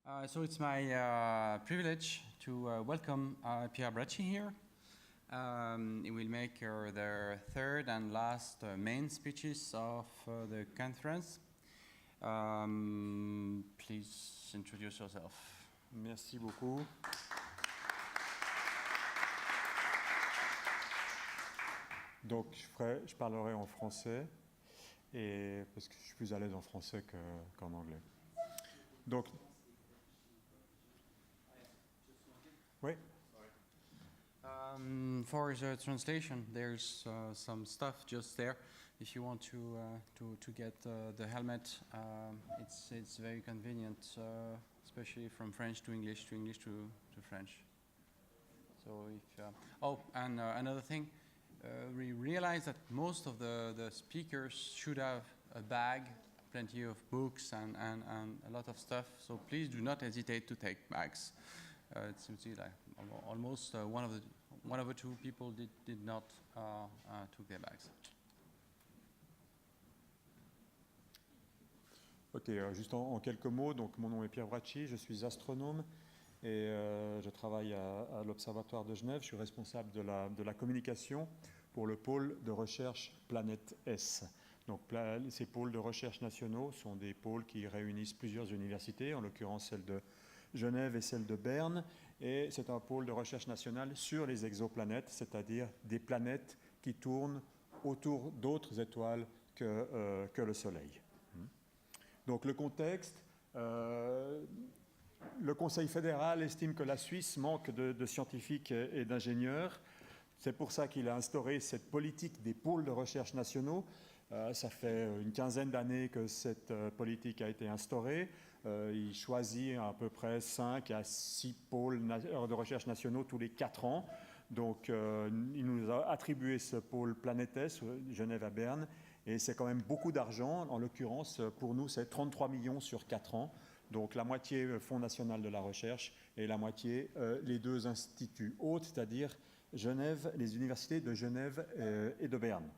So it's my privilege to welcome Pierre Bracci here. He will make the third and last main speeches of the conference. Please introduce yourself. Merci beaucoup. Donc je parlerai en français, parce que je suis plus à l'aise en français qu'en anglais. Donc, oui. For the translation, there's some stuff just there. If you want to get the helmet, it's very convenient, especially from French to English to French. So if another thing, we realize that most of the speakers should have a bag, plenty of books and a lot of stuff. So please do not hesitate to take bags. It seems like almost one of the two people did not took their bags. Ok, juste en quelques mots, donc mon nom est Pierre Bracci, je suis astronome et je travaille à l'Observatoire de Genève. Je suis responsable de la communication pour le pôle de recherche Planète S. Donc ces pôles de recherche nationaux sont des pôles qui réunissent plusieurs universités, en l'occurrence celle de Genève et celle de Berne, et c'est un pôle de recherche nationale sur les exoplanètes, c'est-à-dire des planètes qui tournent autour d'autres étoiles que le Soleil. Donc le contexte, le Conseil fédéral estime que la Suisse manque de scientifiques et d'ingénieurs. C'est pour ça qu'il a instauré cette politique des pôles de recherche nationaux. Ça fait une quinzaine d'années que cette politique a été instaurée. Il choisit à peu près 5 à 6 pôles de recherche nationaux tous les 4 ans. Donc il nous a attribué ce pôle Planète S, Genève à Berne, et c'est quand même beaucoup d'argent. En l'occurrence, pour nous, c'est 33 millions sur 4 ans. Donc la moitié Fonds national de la recherche et la moitié les deux instituts hôtes, c'est-à-dire Genève, les universités de Genève et de Berne.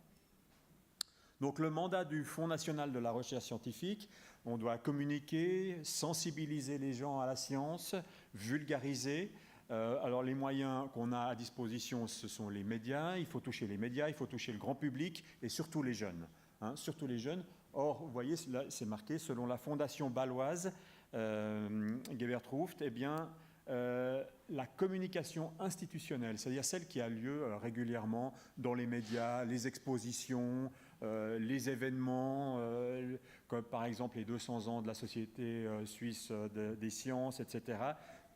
Donc le mandat du Fonds national de la recherche scientifique, on doit communiquer, sensibiliser les gens à la science, vulgariser. Alors les moyens qu'on a à disposition, ce sont les médias. Il faut toucher les médias, il faut toucher le grand public et surtout les jeunes. Surtout les jeunes. Or, vous voyez, là, c'est marqué, selon la fondation bâloise Gebert Ruft, eh bien, la communication institutionnelle, c'est-à-dire celle qui a lieu régulièrement dans les médias, les expositions, les événements, comme par exemple les 200 ans de la Société suisse des sciences, etc.,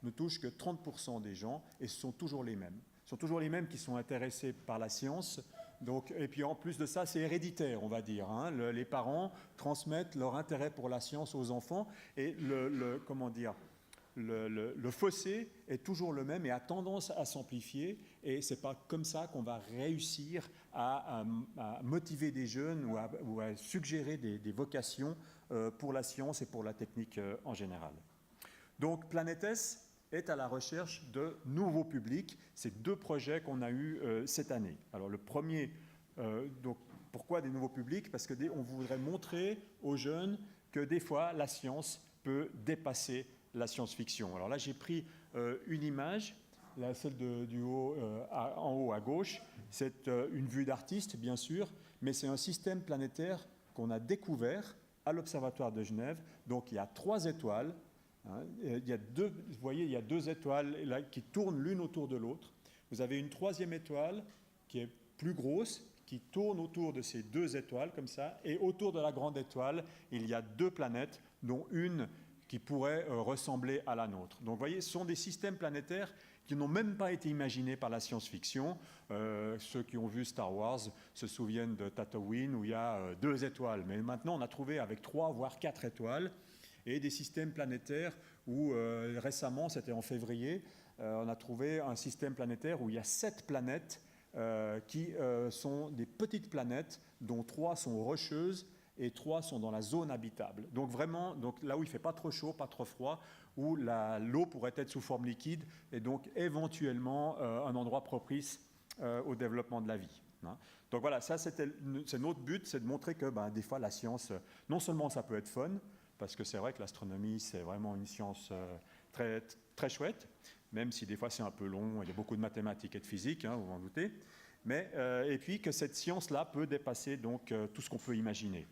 ne touchent que 30% des gens, et ce sont toujours les mêmes. Ce sont toujours les mêmes qui sont intéressés par la science. Donc, et puis en plus de ça, c'est héréditaire, on va dire. Les parents transmettent leur intérêt pour la science aux enfants, et comment dire, le fossé est toujours le même et a tendance à s'amplifier, et ce n'est pas comme ça qu'on va réussir à motiver des jeunes ou à suggérer des vocations pour la science et pour la technique en général. Donc Planète S est à la recherche de nouveaux publics. C'est 2 projets qu'on a eus cette année. Alors le premier, donc pourquoi des nouveaux publics? Parce qu'on voudrait montrer aux jeunes que des fois la science peut dépasser la science-fiction. Alors là j'ai pris une image, celle du haut, en haut à gauche. C'est une vue d'artiste bien sûr, mais c'est un système planétaire qu'on a découvert à l'Observatoire de Genève. Donc il y a 3 étoiles. Il y a vous voyez, il y a 2 étoiles là, qui tournent l'une autour de l'autre. Vous avez une 3e étoile qui est plus grosse, qui tourne autour de ces 2 étoiles comme ça, et autour de la grande étoile, il y a 2 planètes, dont une qui pourrait ressembler à la nôtre. Donc vous voyez, ce sont des systèmes planétaires qui n'ont même pas été imaginés par la science-fiction. Ceux qui ont vu Star Wars se souviennent de Tatooine, où il y a 2 étoiles. Mais maintenant, on a trouvé avec 3 voire 4 étoiles, et des systèmes planétaires où récemment, c'était en février, on a trouvé un système planétaire où il y a 7 planètes qui sont des petites planètes, dont 3 sont rocheuses et 3 sont dans la zone habitable. Donc vraiment, là où il ne fait pas trop chaud, pas trop froid, où l'eau pourrait être sous forme liquide, et donc éventuellement un endroit propice au développement de la vie. Donc voilà, ça c'est notre but, c'est de montrer que des fois la science, non seulement ça peut être fun, parce que c'est vrai que l'astronomie, c'est vraiment une science très, très chouette, même si des fois c'est un peu long, il y a beaucoup de mathématiques et de physique, hein, vous vous en doutez. Mais, et puis que cette science-là peut dépasser donc, tout ce qu'on peut imaginer.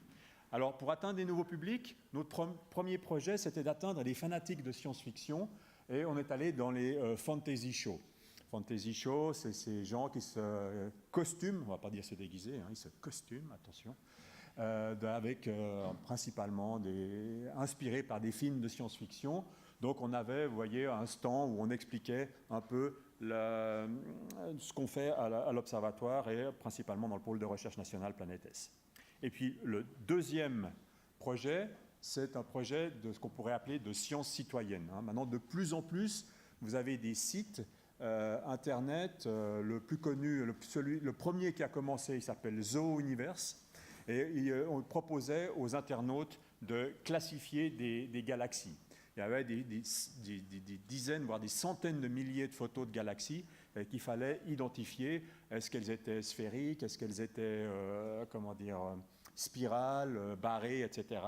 Alors, pour atteindre des nouveaux publics, notre premier projet, c'était d'atteindre les fanatiques de science-fiction, et on est allé dans les fantasy shows. Fantasy show, c'est ces gens qui se costument, on ne va pas dire se déguiser, hein, ils se costument, attention, avec principalement inspirés par des films de science-fiction. Donc on avait, vous voyez, un stand où on expliquait un peu ce qu'on fait à l'Observatoire et principalement dans le pôle de recherche nationale Planète S. Et puis le deuxième projet, c'est un projet de ce qu'on pourrait appeler de science citoyenne. Hein. Maintenant, de plus en plus, vous avez des sites Internet. Le plus connu, le premier qui a commencé, il s'appelle Zoo Universe. Et on proposait aux internautes de classifier des galaxies. Il y avait des dizaines, voire des centaines de milliers de photos de galaxies qu'il fallait identifier. Est-ce qu'elles étaient sphériques? Est-ce qu'elles étaient, spirales, barrées, etc.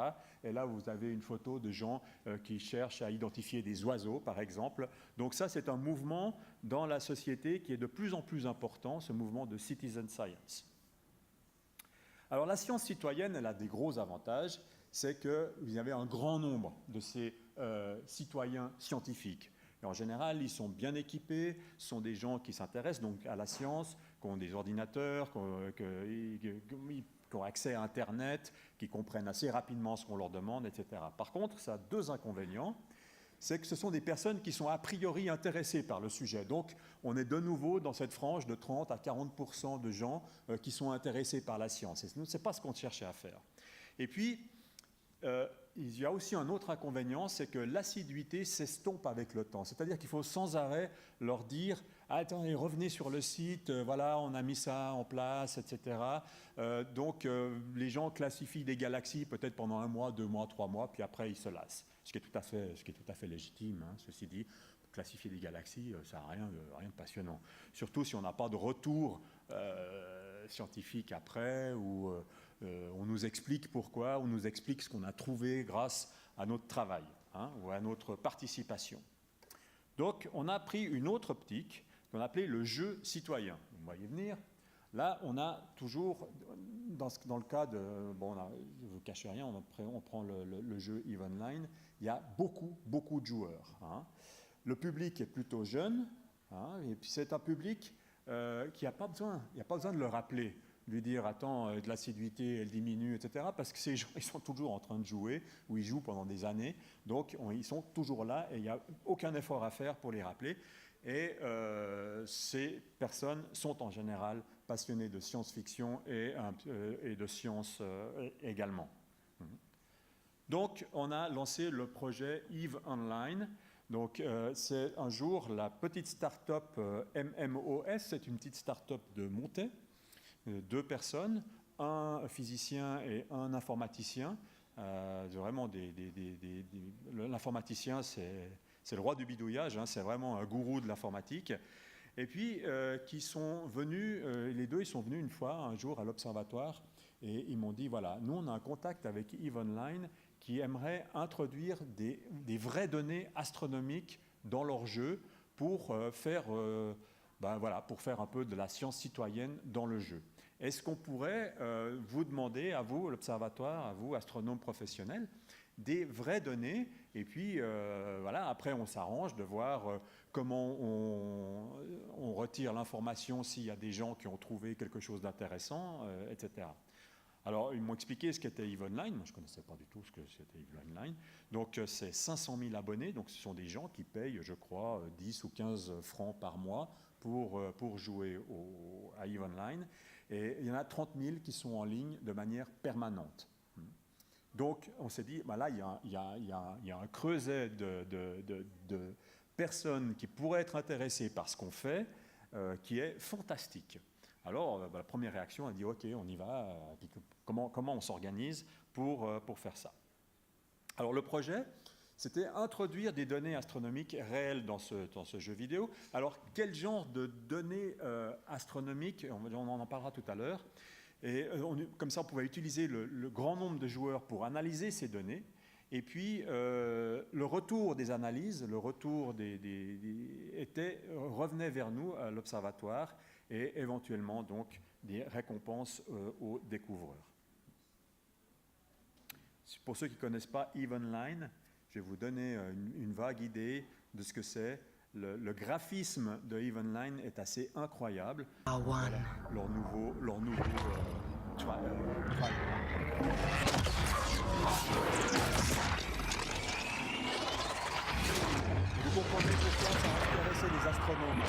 Et là, vous avez une photo de gens qui cherchent à identifier des oiseaux, par exemple. Donc ça, c'est un mouvement dans la société qui est de plus en plus important, ce mouvement de citizen science. Alors la science citoyenne, elle a des gros avantages. C'est que vous avez un grand nombre de ces citoyens scientifiques. Et en général, ils sont bien équipés, ce sont des gens qui s'intéressent donc à la science, qui ont des ordinateurs, qui ont accès à Internet, qui comprennent assez rapidement ce qu'on leur demande, etc. Par contre, ça a deux inconvénients. C'est que ce sont des personnes qui sont a priori intéressées par le sujet. Donc, on est de nouveau dans cette frange de 30 à 40% de gens qui sont intéressés par la science. Et ce n'est pas ce qu'on cherchait à faire. Et puis, il y a aussi un autre inconvénient, c'est que l'assiduité s'estompe avec le temps. C'est-à-dire qu'il faut sans arrêt leur dire « Attendez, revenez sur le site, voilà, on a mis ça en place, etc. » Donc, les gens classifient des galaxies peut-être pendant 1 mois, 2 mois, 3 mois, puis après, ils se lassent. Ce qui est tout à fait légitime, hein, ceci dit. Classifier des galaxies, ça n'a rien de passionnant. Surtout si on n'a pas de retour scientifique après, ou on nous explique pourquoi, on nous explique ce qu'on a trouvé grâce à notre travail, hein, ou à notre participation. Donc, on a pris une autre optique qu'on appelait le jeu citoyen. Vous voyez venir. Là, on a toujours, dans le cas de, bon, je ne vous cache rien, on prend le jeu EVE Online, il y a beaucoup de joueurs. Hein. Le public est plutôt jeune, hein, et puis c'est un public qui n'a pas besoin, il n'y a pas besoin de le rappeler, lui dire attends, de l'assiduité elle diminue, etc. Parce que ces gens, ils sont toujours en train de jouer, ou ils jouent pendant des années, donc ils sont toujours là et il n'y a aucun effort à faire pour les rappeler. Et ces personnes sont en général passionnées de science-fiction et de science également. Donc, on a lancé le projet EVE Online. Donc, c'est un jour la petite start-up MMOS, c'est une petite start-up de Montaix, 2 personnes, un physicien et un informaticien. Vraiment, l'informaticien, c'est le roi du bidouillage, hein, c'est vraiment un gourou de l'informatique. Et puis, qui sont venus, les deux, ils sont venus une fois, un jour, à l'Observatoire, et ils m'ont dit, voilà, nous, on a un contact avec EVE Online qui aimerait introduire des vraies données astronomiques dans leur jeu pour faire un peu de la science citoyenne dans le jeu. Est-ce qu'on pourrait vous demander, à vous, l'Observatoire, à vous, astronomes professionnels, des vraies données, et puis voilà, après on s'arrange de voir comment on retire l'information s'il y a des gens qui ont trouvé quelque chose d'intéressant, etc. Alors, ils m'ont expliqué ce qu'était EVE Online. Moi, je ne connaissais pas du tout ce que c'était EVE Online. Donc, c'est 500 000 abonnés. Donc, ce sont des gens qui payent, je crois, 10 ou 15 francs par mois pour jouer à EVE Online. Et il y en a 30 000 qui sont en ligne de manière permanente. Donc, on s'est dit, là, il y a un creuset de personnes qui pourraient être intéressées par ce qu'on fait, qui est fantastique. Alors, la première réaction, elle dit « Ok, on y va. Comment on s'organise pour faire ça ?» Alors, le projet, c'était introduire des données astronomiques réelles dans ce jeu vidéo. Alors, quel genre de données astronomiques, on en parlera tout à l'heure. Et comme ça, on pouvait utiliser le grand nombre de joueurs pour analyser ces données. Et puis, le retour des analyses, le retour revenait vers nous à l'observatoire et éventuellement donc des récompenses aux découvreurs. Pour ceux qui ne connaissent pas Evenline, je vais vous donner une vague idée de ce que c'est. Le graphisme de Evenline est assez incroyable. Voilà, leur nouveau Vous comprenez pourquoi ça a intéressé les astronomes.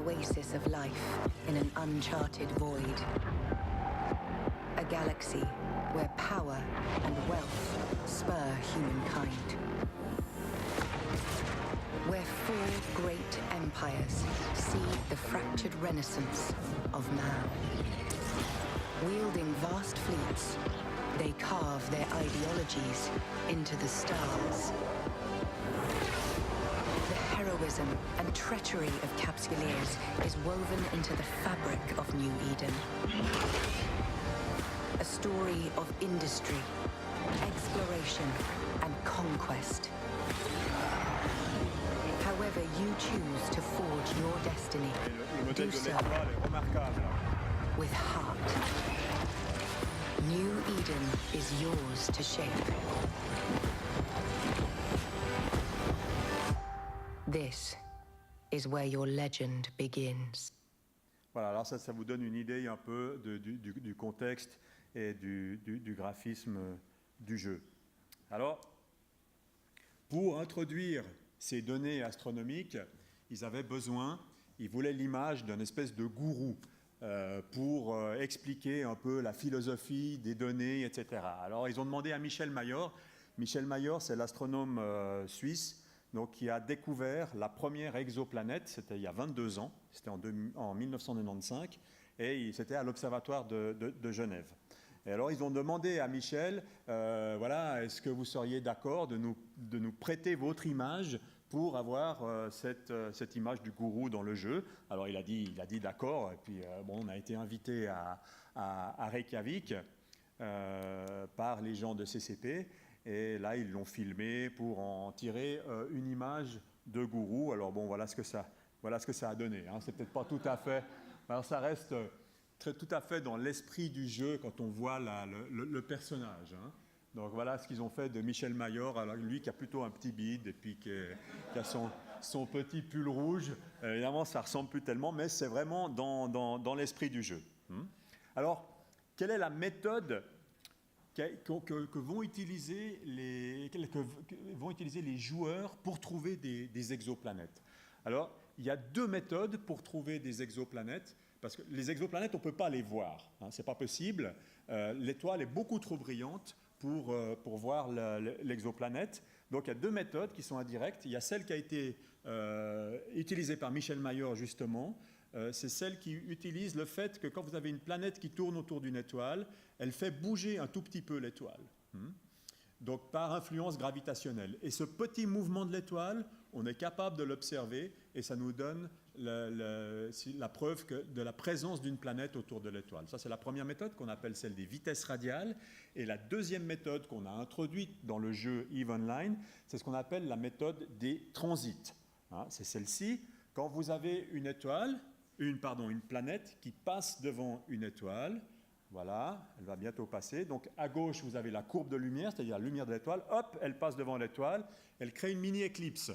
Oasis of life in an uncharted void. A galaxy where power and wealth spur humankind. Where four great empires see the fractured renaissance of man. Wielding vast fleets, they carve their ideologies into the stars. Heroism and treachery of capsuleers is woven into the fabric of New Eden. A story of industry, exploration, and conquest. However you choose to forge your destiny, do so with heart. New Eden is yours to shape. This is where your legend begins. Voilà, alors ça vous donne une idée un peu du contexte et du graphisme du jeu. Alors, pour introduire ces données astronomiques, ils voulaient l'image d'un espèce de gourou pour expliquer un peu la philosophie des données, etc. Alors, ils ont demandé à Michel Mayor. Michel Mayor, c'est l'astronome suisse, donc, qui a découvert la première exoplanète, c'était il y a 22 ans, c'était en 1995, et c'était à l'Observatoire de Genève. Et alors, ils ont demandé à Michel, voilà, est-ce que vous seriez d'accord de nous prêter votre image pour avoir cette image du gourou dans le jeu? Alors, il a dit d'accord, et puis bon, on a été invité à Reykjavik par les gens de CCP. Et là, ils l'ont filmé pour en tirer une image de gourou. Alors bon, voilà ce que ça a donné. Hein. C'est peut-être pas tout à fait... Alors ça reste tout à fait dans l'esprit du jeu quand on voit le personnage. Hein. Donc voilà ce qu'ils ont fait de Michel Mayor, alors lui qui a plutôt un petit bide et puis qui a son petit pull rouge. Évidemment, ça ne ressemble plus tellement, mais c'est vraiment dans l'esprit du jeu. Alors, quelle est la méthode que vont utiliser les joueurs pour trouver des exoplanètes? Alors, il y a deux méthodes pour trouver des exoplanètes, parce que les exoplanètes, on ne peut pas les voir, hein, ce n'est pas possible. L'étoile est beaucoup trop brillante pour voir l'exoplanète. Donc, il y a deux méthodes qui sont indirectes. Il y a celle qui a été utilisée par Michel Mayor, justement. C'est celle qui utilise le fait que quand vous avez une planète qui tourne autour d'une étoile, elle fait bouger un tout petit peu l'étoile, donc par influence gravitationnelle. Et ce petit mouvement de l'étoile, on est capable de l'observer et ça nous donne la preuve de la présence d'une planète autour de l'étoile. Ça, c'est la première méthode qu'on appelle celle des vitesses radiales. Et la deuxième méthode qu'on a introduite dans le jeu Evenline, c'est ce qu'on appelle la méthode des transits. Hein, c'est celle-ci. Quand vous avez une planète qui passe devant une étoile, voilà, elle va bientôt passer. Donc à gauche, vous avez la courbe de lumière, c'est-à-dire la lumière de l'étoile. Hop, elle passe devant l'étoile, elle crée une mini-éclipse.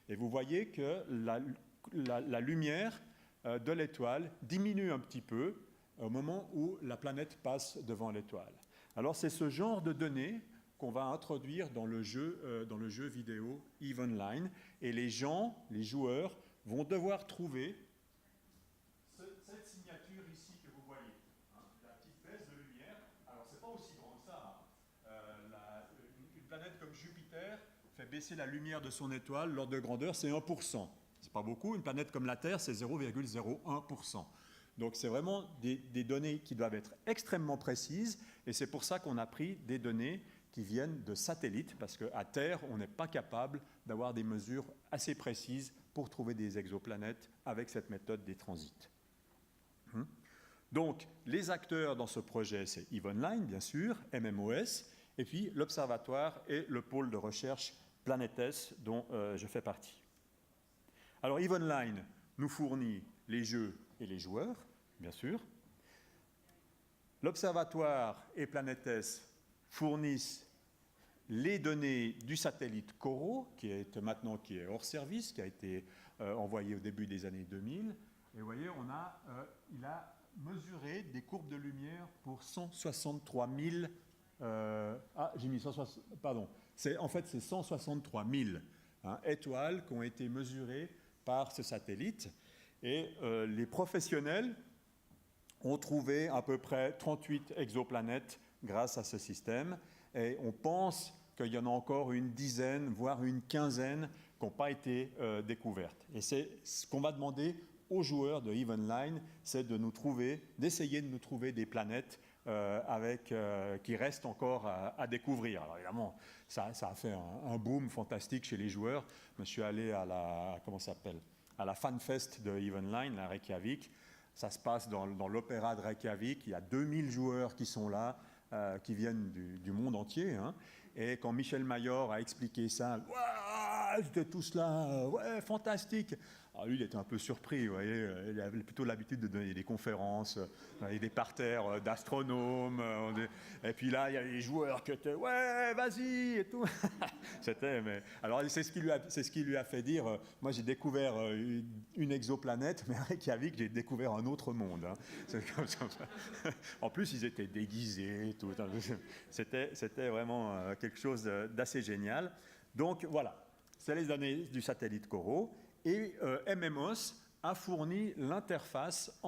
Et vous voyez que la lumière de l'étoile diminue un petit peu au moment où la planète passe devant l'étoile. Alors c'est ce genre de données qu'on va introduire dans le jeu vidéo Evenline. Et les joueurs, vont devoir trouver cette signature ici que vous voyez, hein, la petite baisse de lumière. Alors, c'est pas aussi grand que ça. Hein. Une planète comme Jupiter fait baisser la lumière de son étoile, l'ordre de grandeur, c'est 1%. C'est pas beaucoup. Une planète comme la Terre, c'est 0,01%. Donc, c'est vraiment des données qui doivent être extrêmement précises, et c'est pour ça qu'on a pris des données qui viennent de satellites, parce qu'à Terre, on n'est pas capable d'avoir des mesures assez précises pour trouver des exoplanètes avec cette méthode des transits. Donc, les acteurs dans ce projet, c'est EVE Online, bien sûr, MMOS, et puis l'Observatoire et le pôle de recherche Planetes, dont je fais partie. Alors, EVE Online nous fournit les jeux et les joueurs, bien sûr. L'Observatoire et Planetes fournissent les données du satellite Coro, qui est hors service, qui a été envoyé au début des années 2000. Et vous voyez, il a mesuré des courbes de lumière pour 163 000... j'ai mis 160... Pardon. En fait, c'est 163 000 étoiles qui ont été mesurées par ce satellite. Et les professionnels ont trouvé à peu près 38 exoplanètes grâce à ce système. Et on pense qu'il y en a encore une dizaine, voire une quinzaine qui n'ont pas été découvertes. Et c'est ce qu'on va demander aux joueurs de EVE Online, c'est d'essayer de nous trouver des planètes qui restent encore à découvrir. Alors évidemment, ça a fait un boom fantastique chez les joueurs. Je suis allé à la FanFest de EVE Online, à Reykjavik. Ça se passe dans l'opéra de Reykjavik. Il y a 2000 joueurs qui sont là, qui viennent du monde entier. Et quand Michel Mayor a expliqué ça, ils étaient tous là, ouais, fantastique. Alors lui, il était un peu surpris, vous voyez, il avait plutôt l'habitude de donner des conférences, des parterres d'astronomes, et puis là, il y a les joueurs qui étaient, ouais, vas-y, et tout. Alors, c'est ce qui lui a fait dire, moi j'ai découvert une exoplanète, mais à Reykjavik, j'ai découvert un autre monde. C'est comme ça. En plus, ils étaient déguisés, et tout. C'était vraiment quelque chose d'assez génial. Donc, voilà, c'est les données du satellite Coro. Et MMOS a fourni l'interface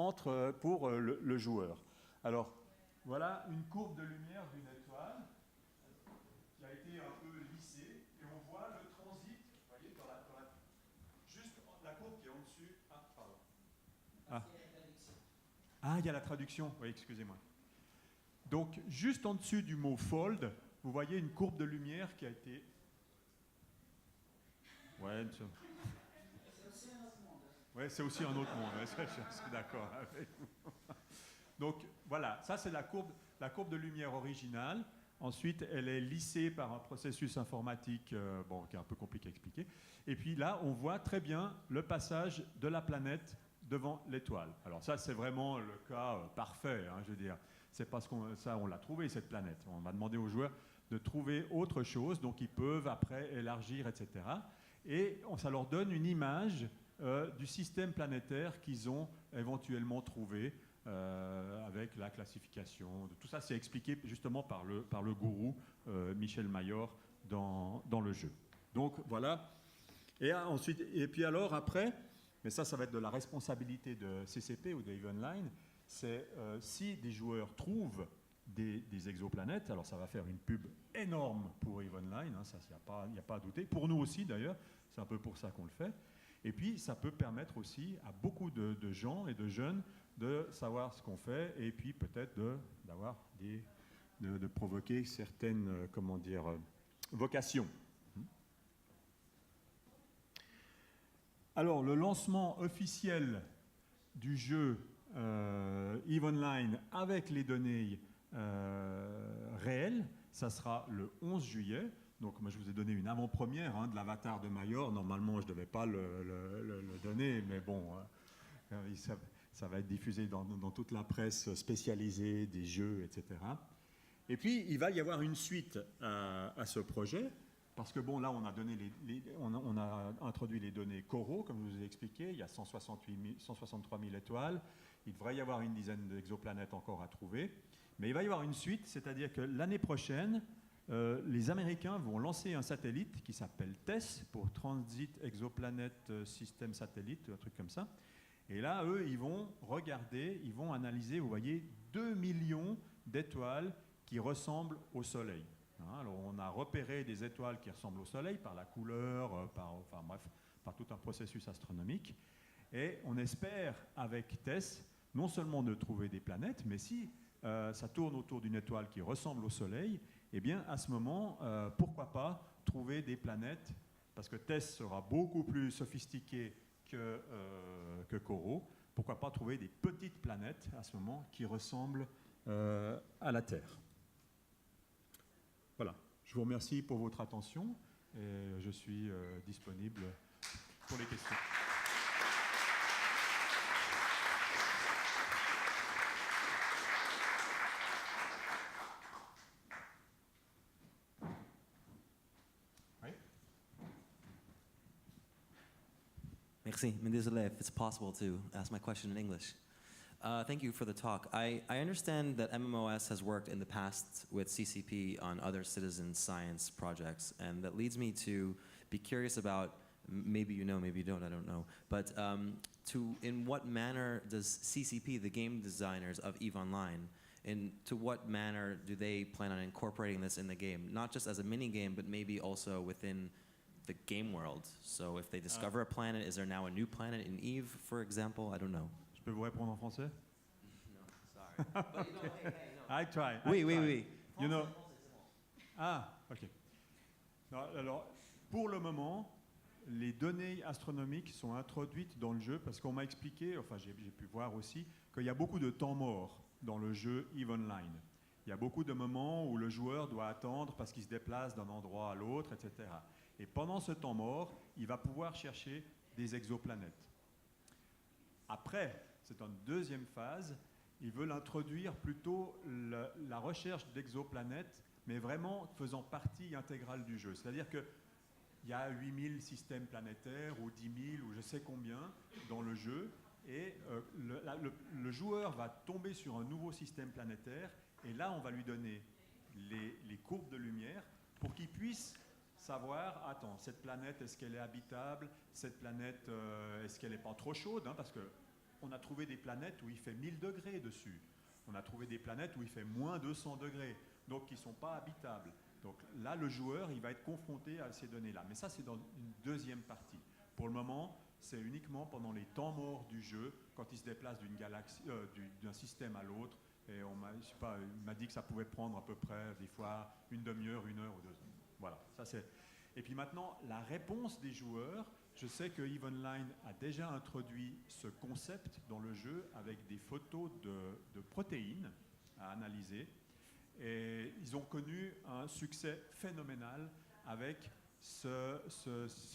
pour le joueur. Alors, voilà une courbe de lumière d'une étoile qui a été un peu lissée, et on voit le transit, vous voyez, juste la courbe qui est en dessus. Ah, pardon. Il y a la traduction. Oui, excusez-moi. Donc, juste en dessus du mot fold, vous voyez une courbe de lumière qui a été... Ouais, oui, c'est aussi un autre monde, je suis d'accord avec vous. Donc voilà, ça c'est la courbe de lumière originale. Ensuite, elle est lissée par un processus informatique qui est un peu compliqué à expliquer. Et puis là, on voit très bien le passage de la planète devant l'étoile. Alors ça, c'est vraiment le cas parfait, je veux dire. C'est parce on l'a trouvé, cette planète. On va demander aux joueurs de trouver autre chose, donc ils peuvent après élargir, etc. Et ça leur donne une image du système planétaire qu'ils ont éventuellement trouvé avec la classification. Tout ça, c'est expliqué justement par le gourou Michel Mayor dans le jeu. Donc voilà. Et puis alors après, mais ça va être de la responsabilité de CCP ou de EVE Online, c'est si des joueurs trouvent des exoplanètes, alors ça va faire une pub énorme pour EVE Online, ça, il n'y a pas à douter. Pour nous aussi d'ailleurs, c'est un peu pour ça qu'on le fait. Et puis, ça peut permettre aussi à beaucoup de gens et de jeunes de savoir ce qu'on fait et puis peut-être de provoquer certaines, vocations. Alors, le lancement officiel du jeu EVE Online avec les données réelles, ça sera le 11 juillet. Donc, moi, je vous ai donné une avant-première de l'avatar de Mayor. Normalement, je ne devais pas le donner, mais bon, ça va être diffusé dans toute la presse spécialisée des jeux, etc. Et puis, il va y avoir une suite à ce projet, parce que, bon, là, on a introduit les données Coro, comme je vous ai expliqué. Il y a 163 000 étoiles. Il devrait y avoir une dizaine d'exoplanètes encore à trouver. Mais il va y avoir une suite, c'est-à-dire que l'année prochaine, les Américains vont lancer un satellite qui s'appelle TESS, pour Transit Exoplanet System Satellite, un truc comme ça. Et là, eux, ils vont regarder, ils vont analyser, vous voyez, 2 millions d'étoiles qui ressemblent au Soleil. Alors, on a repéré des étoiles qui ressemblent au Soleil par la couleur, par tout un processus astronomique. Et on espère, avec TESS, non seulement de trouver des planètes, mais si ça tourne autour d'une étoile qui ressemble au Soleil, eh bien, à ce moment, pourquoi pas trouver des planètes, parce que TESS sera beaucoup plus sophistiqué que Corot, pourquoi pas trouver des petites planètes, à ce moment, qui ressemblent à la Terre. Voilà. Je vous remercie pour votre attention et je suis disponible pour les questions. Merci. Désolé, if it's possible to ask my question in English. Thank you for the talk. I understand that MMOS has worked in the past with CCP on other citizen science projects, and that leads me to be curious about, maybe you know, maybe you don't, I don't know, but in what manner does CCP, the game designers of EVE Online, to what manner do they plan on incorporating this in the game? Not just as a mini game, but maybe also within the game world. So if they discover a planet, is there now a new planet in EVE, for example? I don't know. Je peux vous répondre en français? No, sorry. But you know, hey, no. I try. Oui. You know. Ah, ok. Non, alors, pour le moment, les données astronomiques sont introduites dans le jeu parce qu'on m'a expliqué, enfin j'ai pu voir aussi, qu'il y a beaucoup de temps mort dans le jeu EVE Online. Il y a beaucoup de moments où le joueur doit attendre parce qu'il se déplace d'un endroit à l'autre, etc. Et pendant ce temps mort, il va pouvoir chercher des exoplanètes. Après, c'est une deuxième phase, ils veulent introduire plutôt la recherche d'exoplanètes, mais vraiment faisant partie intégrale du jeu. C'est-à-dire qu'il y a 8000 systèmes planétaires, ou 10 000, ou je sais combien, dans le jeu, et le joueur va tomber sur un nouveau système planétaire, et là, on va lui donner les courbes de lumière pour qu'il puisse savoir, attends, cette planète, est-ce qu'elle est habitable? Cette planète, est-ce qu'elle n'est pas trop chaude, hein? Parce qu'on a trouvé des planètes où il fait 1000 degrés dessus. On a trouvé des planètes où il fait moins 200 degrés, donc qui ne sont pas habitables. Donc là, le joueur, il va être confronté à ces données-là. Mais ça, c'est dans une deuxième partie. Pour le moment, c'est uniquement pendant les temps morts du jeu, quand il se déplace d'une galaxie, d'un système à l'autre. Et il m'a dit que ça pouvait prendre à peu près, des fois, une demi-heure, 1 heure ou 2 heures. Voilà, ça c'est. Et puis maintenant, la réponse des joueurs, je sais que EVE Online a déjà introduit ce concept dans le jeu avec des photos de protéines à analyser. Et ils ont connu un succès phénoménal avec ce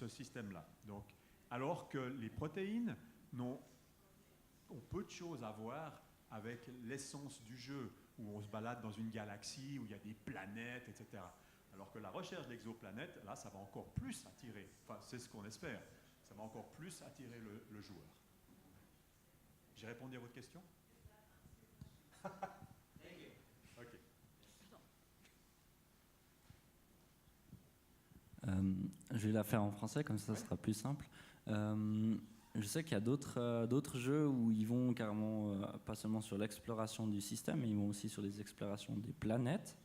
système-là. Donc, alors que les protéines ont peu de choses à voir avec l'essence du jeu, où on se balade dans une galaxie, où il y a des planètes, etc. Alors que la recherche d'exoplanètes, là, ça va encore plus attirer, enfin, c'est ce qu'on espère, ça va encore plus attirer le joueur. J'ai répondu à votre question? Ok. Je vais la faire en français, comme ça sera plus simple. Je sais qu'il y a d'autres jeux où ils vont carrément, pas seulement sur l'exploration du système, mais ils vont aussi sur les explorations des planètes.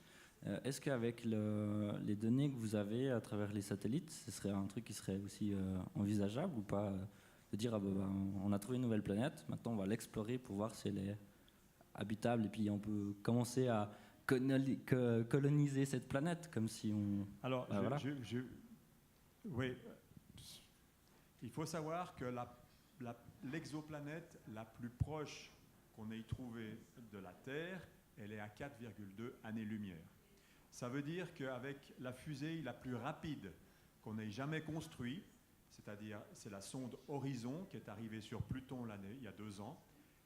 Est-ce qu'avec les données que vous avez à travers les satellites, ce serait un truc qui serait aussi envisageable ou pas, de dire on a trouvé une nouvelle planète, maintenant on va l'explorer pour voir si elle est habitable et puis on peut commencer à coloniser cette planète comme si on... Alors, voilà. Oui, il faut savoir que l'exoplanète la plus proche qu'on ait trouvée de la Terre, elle est à 4,2 années-lumière. Ça veut dire qu'avec la fusée la plus rapide qu'on ait jamais construite, c'est-à-dire c'est la sonde Horizon qui est arrivée sur Pluton il y a 2 ans,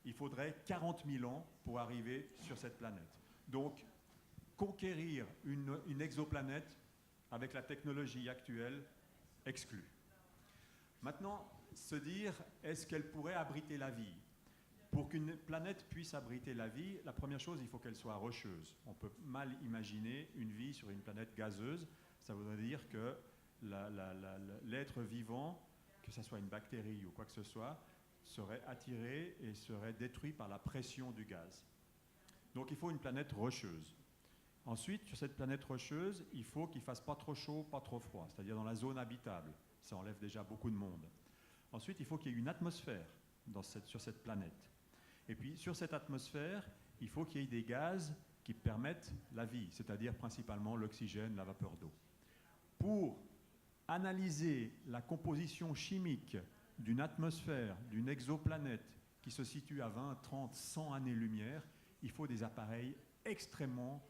il faudrait 40 000 ans pour arriver sur cette planète. Donc, conquérir une exoplanète avec la technologie actuelle, exclu. Maintenant, se dire, est-ce qu'elle pourrait abriter la vie? Pour qu'une planète puisse abriter la vie, la première chose, il faut qu'elle soit rocheuse. On peut mal imaginer une vie sur une planète gazeuse. Ça voudrait dire que l'être vivant, que ce soit une bactérie ou quoi que ce soit, serait attiré et serait détruit par la pression du gaz. Donc il faut une planète rocheuse. Ensuite, sur cette planète rocheuse, il faut qu'il ne fasse pas trop chaud, pas trop froid, c'est-à-dire dans la zone habitable. Ça enlève déjà beaucoup de monde. Ensuite, il faut qu'il y ait une atmosphère sur cette planète. Et puis, sur cette atmosphère, il faut qu'il y ait des gaz qui permettent la vie, c'est-à-dire principalement l'oxygène, la vapeur d'eau. Pour analyser la composition chimique d'une atmosphère, d'une exoplanète qui se situe à 20, 30, 100 années-lumière, il faut des appareils extrêmement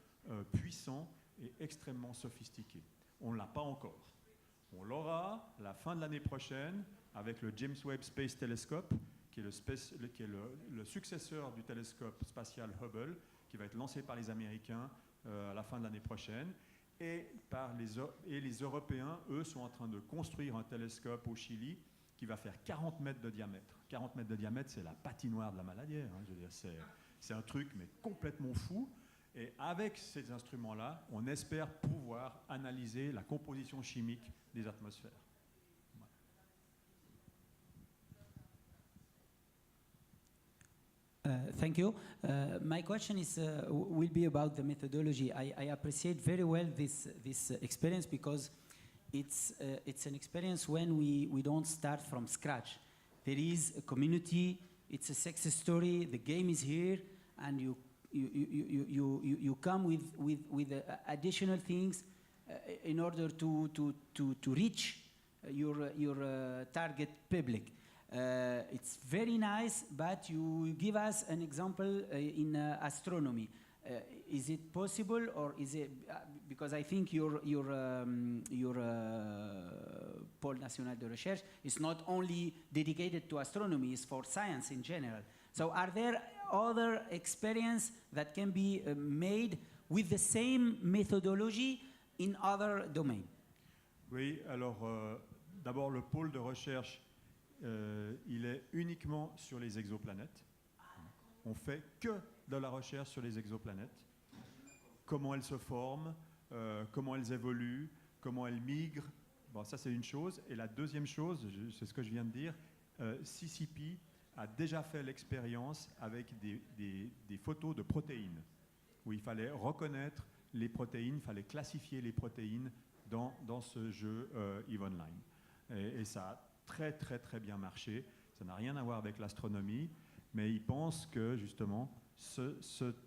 puissants et extrêmement sophistiqués. On ne l'a pas encore. On l'aura à la fin de l'année prochaine avec le James Webb Space Telescope, qui est le successeur du télescope spatial Hubble, qui va être lancé par les Américains à la fin de l'année prochaine. Et les Européens, eux, sont en train de construire un télescope au Chili qui va faire 40 mètres de diamètre. 40 mètres de diamètre, c'est la patinoire de la Maladière. Hein, je veux dire, c'est un truc mais complètement fou. Et avec ces instruments-là, on espère pouvoir analyser la composition chimique des atmosphères. Thank you. My question is will be about the methodology. I appreciate very well this experience because it's an experience when we don't start from scratch. There is a community. It's a success story. The game is here, and you come with additional things in order to reach your target public. It's very nice, but you give us an example in astronomy. Is it possible, or is it because I think your Pôle National de Recherche is not only dedicated to astronomy; it's for science in general. So, are there other experiences that can be made with the same methodology in other domains? Oui, alors d'abord le pôle de recherche. Il est uniquement sur les exoplanètes. On fait que de la recherche sur les exoplanètes. Comment elles se forment, comment elles évoluent, comment elles migrent. Bon, ça c'est une chose. Et la deuxième chose, c'est ce que je viens de dire, CCP a déjà fait l'expérience avec des photos de protéines, où il fallait reconnaître les protéines, il fallait classifier les protéines dans ce jeu EVE Online. Et ça a très très très bien marché. Ça n'a rien à voir avec l'astronomie, mais ils pensent que justement ces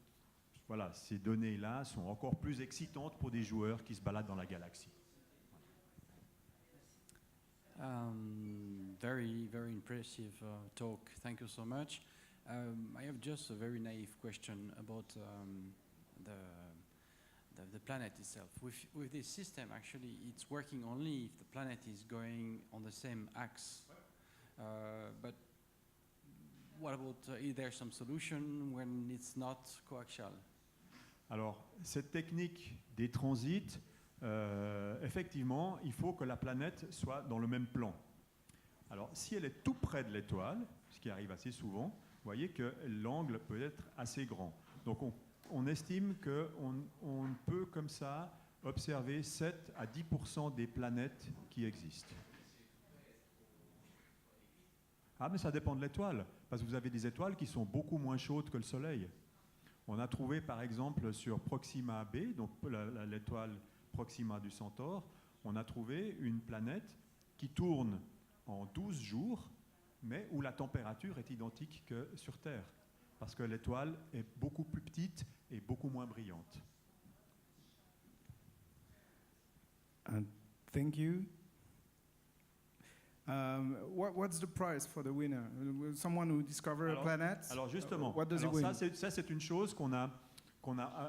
données-là sont encore plus excitantes pour des joueurs qui se baladent dans la galaxie. Very, very impressive talk. Thank you so much. I have just a very naive question about the planet itself. With this system, actually, it's working only if the planet is going on the same axe. But what about, is there some solution when it's not coaxial? Alors, cette technique des transits, effectivement, il faut que la planète soit dans le même plan. Alors, si elle est tout près de l'étoile, ce qui arrive assez souvent, vous voyez que l'angle peut être assez grand. Donc, on estime qu'on peut comme ça observer 7 à 10% des planètes qui existent. Ah, mais ça dépend de l'étoile, parce que vous avez des étoiles qui sont beaucoup moins chaudes que le Soleil. On a trouvé par exemple sur Proxima b, donc l'étoile Proxima du Centaure, on a trouvé une planète qui tourne en 12 jours, mais où la température est identique que sur Terre, parce que l'étoile est beaucoup plus petite et beaucoup moins brillante. Thank you. What's the prize for the winner? Someone who discovers a planet? Alors justement, what does he win? Ça c'est une chose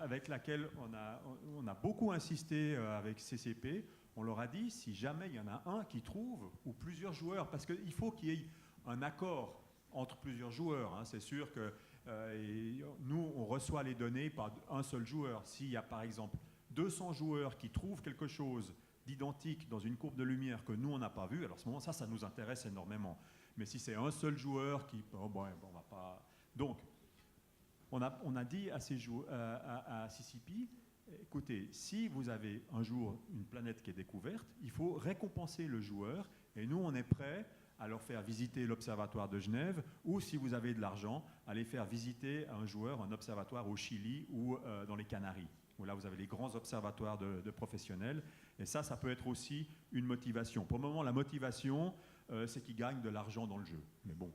avec laquelle on a beaucoup insisté avec CCP. On leur a dit, si jamais il y en a un qui trouve, ou plusieurs joueurs, parce qu'il faut qu'il y ait un accord entre plusieurs joueurs. Hein. C'est sûr que nous, on reçoit les données par un seul joueur. S'il y a par exemple 200 joueurs qui trouvent quelque chose d'identique dans une courbe de lumière que nous, on n'a pas vu, alors à ce moment, ça nous intéresse énormément. Mais si c'est un seul joueur qui... on va pas... Donc, on a dit à CCP, écoutez, si vous avez un jour une planète qui est découverte, il faut récompenser le joueur, et nous, on est prêts à leur faire visiter l'observatoire de Genève, ou si vous avez de l'argent, aller faire visiter un joueur un observatoire au Chili ou dans les Canaries, où là, vous avez les grands observatoires de professionnels. Et ça peut être aussi une motivation. Pour le moment, la motivation, c'est qu'ils gagnent de l'argent dans le jeu. Mais bon.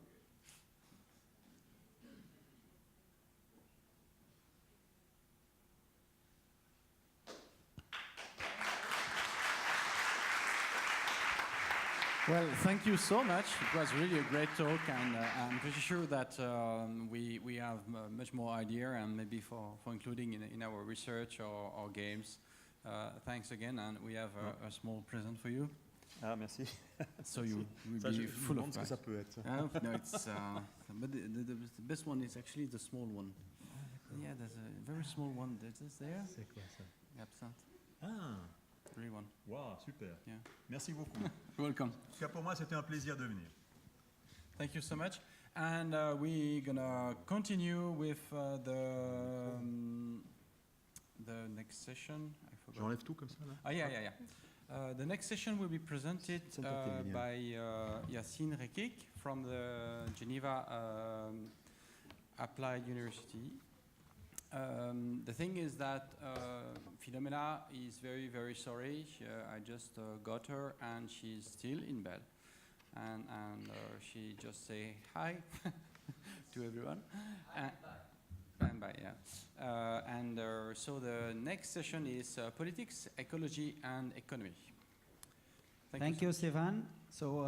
Well, thank you so much. It was really a great talk, and I'm pretty sure that we have much more idea, and maybe for including in our research or games. Thanks again, and we have a small present for you. Ah, merci. So you will Ça, be je full me of demande ce que ça peut être. no, it's but the best one is actually the small one. Yeah, there's a very small one that is there. C'est quoi ça? Absent, Ah, real one. wow, super. Yeah. Merci beaucoup. Welcome. En tout cas, pour moi, c'était un plaisir de venir. Thank you so much. And we're gonna continue with the next session. I forgot. J'enlève tout comme ça, là? Ah, yeah. The next session will be presented by Yacine Rekik from the Geneva Applied University. The thing is that Philomena is very, very sorry. I just got her, and she's still in bed. And she just say hi to everyone. And bye, yeah. So the next session is politics, ecology, and economy. Thank you, Stefan. So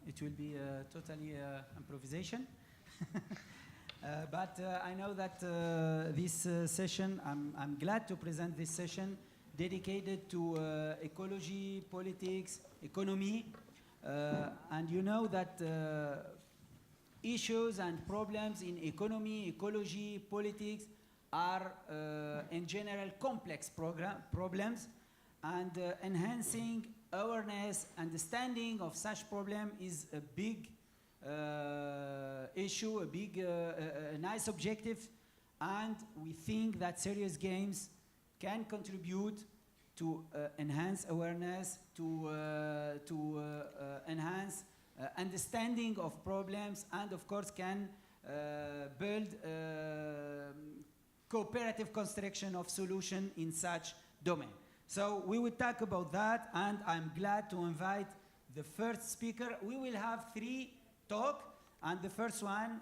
it will be totally improvisation. But I know that this session, I'm glad to present this session dedicated to ecology, politics, economy. And you know that issues and problems in economy, ecology, politics are in general complex problems, and enhancing awareness, understanding of such problem is a big issue, a big, a nice objective, and we think that serious games can contribute to enhance awareness, to enhance understanding of problems, and of course can build cooperative construction of solution in such domain. So we will talk about that, and I'm glad to invite the first speaker. We will have 3 talks, and the first one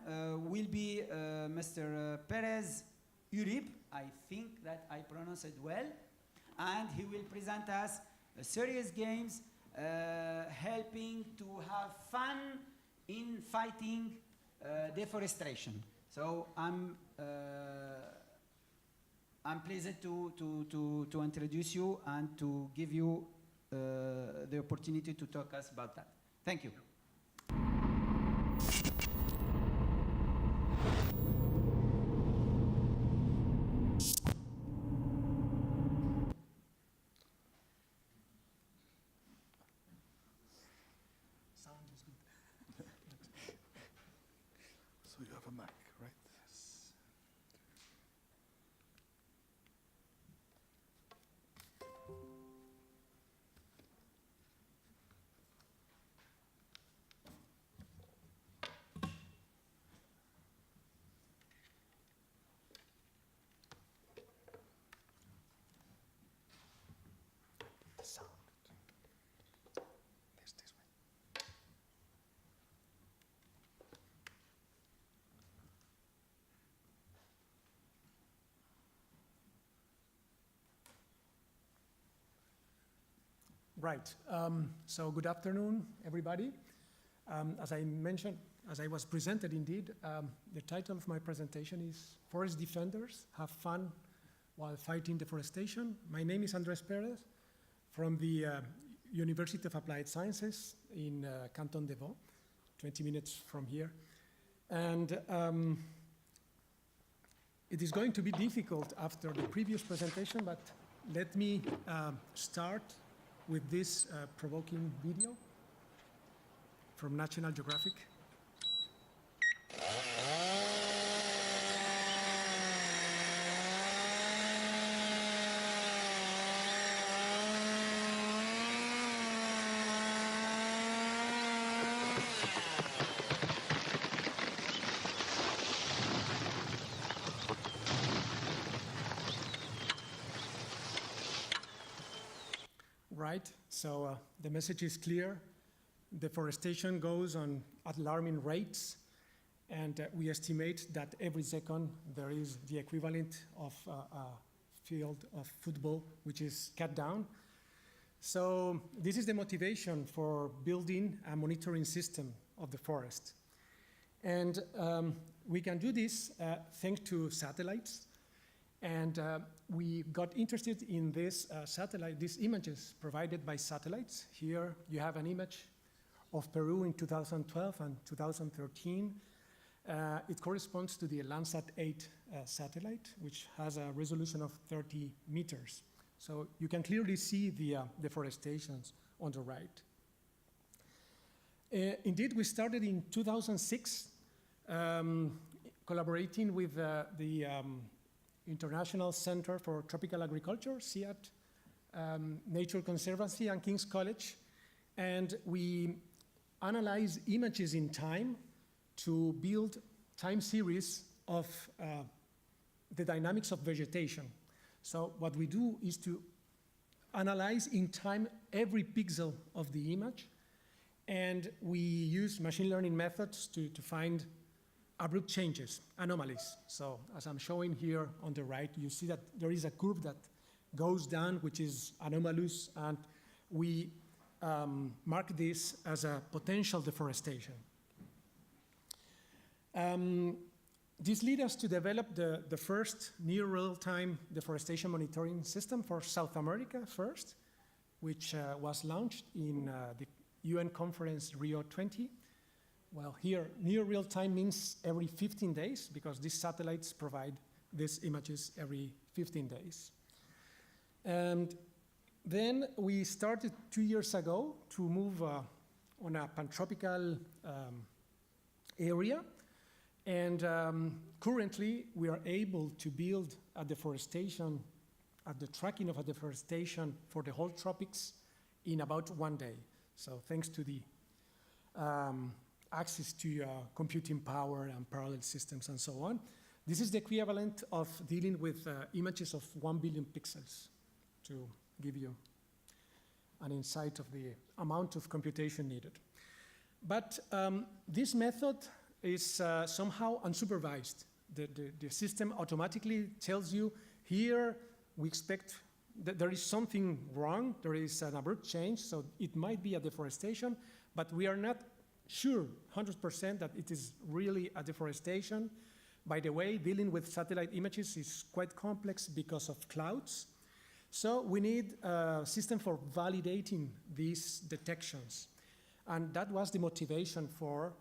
will be Mr. Perez Urib. I think that I pronounced it well. And he will present us serious games helping to have fun in fighting deforestation. So I'm pleased to introduce you and to give you the opportunity to talk us about that. Thank you. So you have a mic, right? Yes. The sound. This way. Right. So good afternoon, everybody. As I mentioned, as I was presented indeed, the title of my presentation is Forest Defenders Have Fun While Fighting Deforestation. My name is Andres Perez from the University of Applied Sciences in Canton de Vaud, 20 minutes from here. And it is going to be difficult after the previous presentation, but let me start with this provoking video from National Geographic. Right, so the message is clear. Deforestation goes on at alarming rates, and we estimate that every second there is the equivalent of a field of football which is cut down. So this is the motivation for building a monitoring system of the forest. And we can do this thanks to satellites. And we got interested in this these images provided by satellites. Here you have an image of Peru in 2012 and 2013. It corresponds to the Landsat 8 satellite, which has a resolution of 30 meters. So you can clearly see the deforestations on the right. Indeed, we started in 2006, collaborating with the International Center for Tropical Agriculture, CIAT, Nature Conservancy, and King's College. And we analyze images in time to build time series of the dynamics of vegetation. So what we do is to analyze in time every pixel of the image, and we use machine learning methods to find abrupt changes, anomalies. So as I'm showing here on the right, you see that there is a curve that goes down, which is anomalous, and we mark this as a potential deforestation. This led us to develop the first near real-time deforestation monitoring system for South America first, which was launched in the UN conference Rio 20. Well, here, near real-time means every 15 days, because these satellites provide these images every 15 days. And then we started 2 years ago to move on a pantropical area. And currently, we are able to build a deforestation, the tracking of a deforestation for the whole tropics in about 1 day. So thanks to the access to computing power and parallel systems and so on. This is the equivalent of dealing with images of 1 billion pixels, to give you an insight of the amount of computation needed. But this method is somehow unsupervised. The system automatically tells you, here we expect that there is something wrong, there is an abrupt change, so it might be a deforestation, but we are not sure 100% that it is really a deforestation. By the way, dealing with satellite images is quite complex because of clouds. So we need a system for validating these detections. And that was the motivation for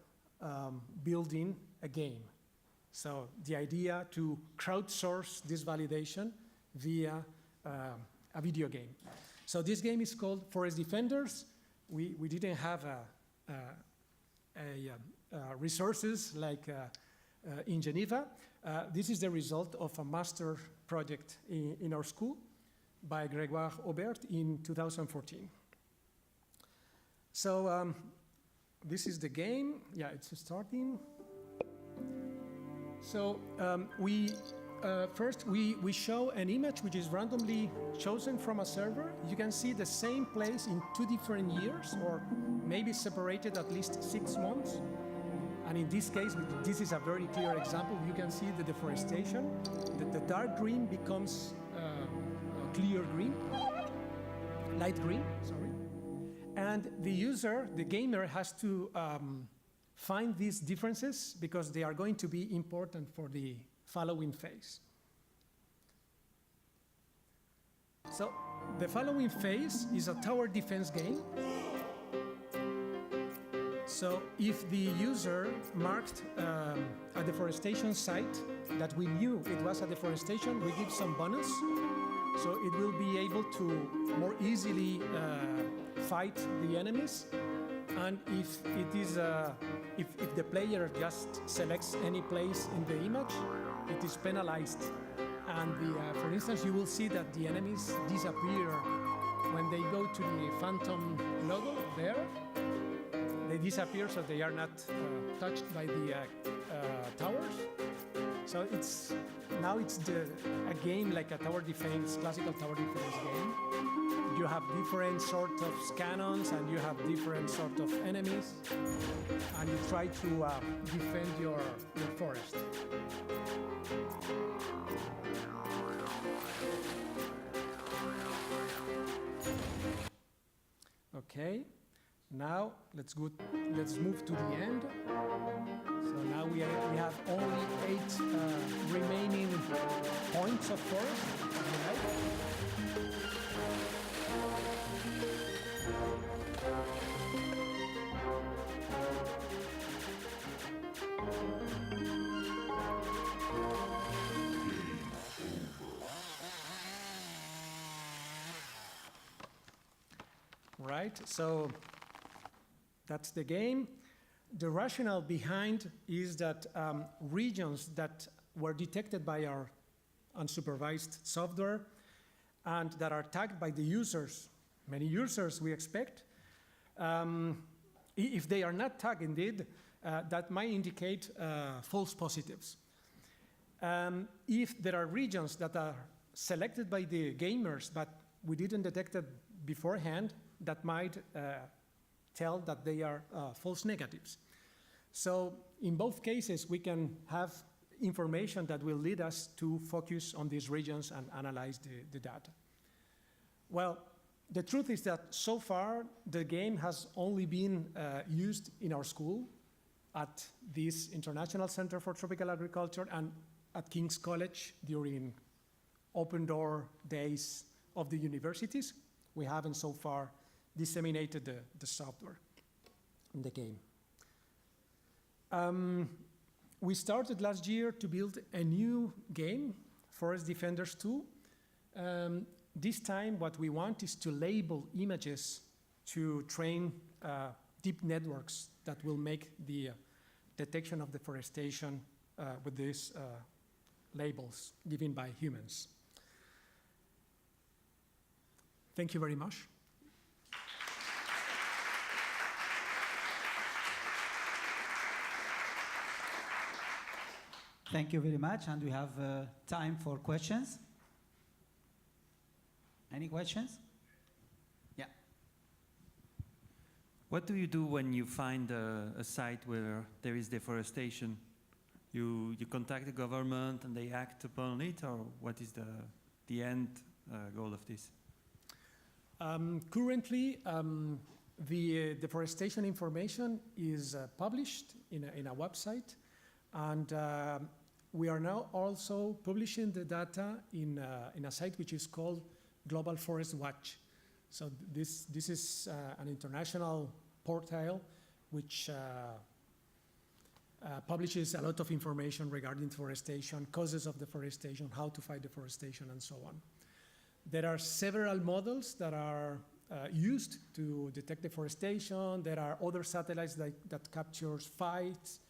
building a game. So the idea to crowdsource this validation via a video game. So this game is called Forest Defenders. We didn't have resources like in Geneva. This is the result of a master project in our school by Grégoire Aubert in 2014. So this is the game. Yeah, it's starting. So first we show an image which is randomly chosen from a server. You can see the same place in 2 different years, or maybe separated at least 6 months. And in this case, this is a very clear example. You can see the deforestation. The dark green becomes clear green, light green, sorry. And the user, the gamer, has to find these differences because they are going to be important for the following phase. So the following phase is a tower defense game. So if the user marked a deforestation site that we knew it was a deforestation, we give some bonus. So it will be able to more easily fight the enemies. And if it is if the player just selects any place in the image, it is penalized. And for instance, you will see that the enemies disappear when they go to the phantom logo there. They disappear, so they are not touched by the towers. So now it's a game like a tower defense, classical tower defense game. You have different sort of cannons and you have different sort of enemies, and you try to defend your forest. Okay. Now let's move to the end. So now we have only 8 remaining points of forest. Right? Right, so that's the game. The rationale behind is that regions that were detected by our unsupervised software and that are tagged by the users, many users we expect, if they are not tagged indeed, that might indicate false positives. If there are regions that are selected by the gamers but we didn't detect it beforehand, that might tell that they are false negatives. So in both cases, we can have information that will lead us to focus on these regions and analyze the data. Well, the truth is that so far, the game has only been used in our school, at this International Center for Tropical Agriculture, and at King's College during open door days of the universities. We haven't so far disseminated the software in the game. We started last year to build a new game, Forest Defenders 2. This time what we want is to label images to train deep networks that will make the detection of deforestation with these labels given by humans. Thank you very much. Thank you very much, and we have time for questions. Any questions? Yeah. What do you do when you find a site where there is deforestation? You contact the government and they act upon it, or what is the end goal of this? Currently, the deforestation information is published in a website, and we are now also publishing the data in a site which is called Global Forest Watch. So this is an international portal which publishes a lot of information regarding deforestation, causes of deforestation, how to fight deforestation, and so on. There are several models that are used to detect deforestation. There are other satellites that captures fires,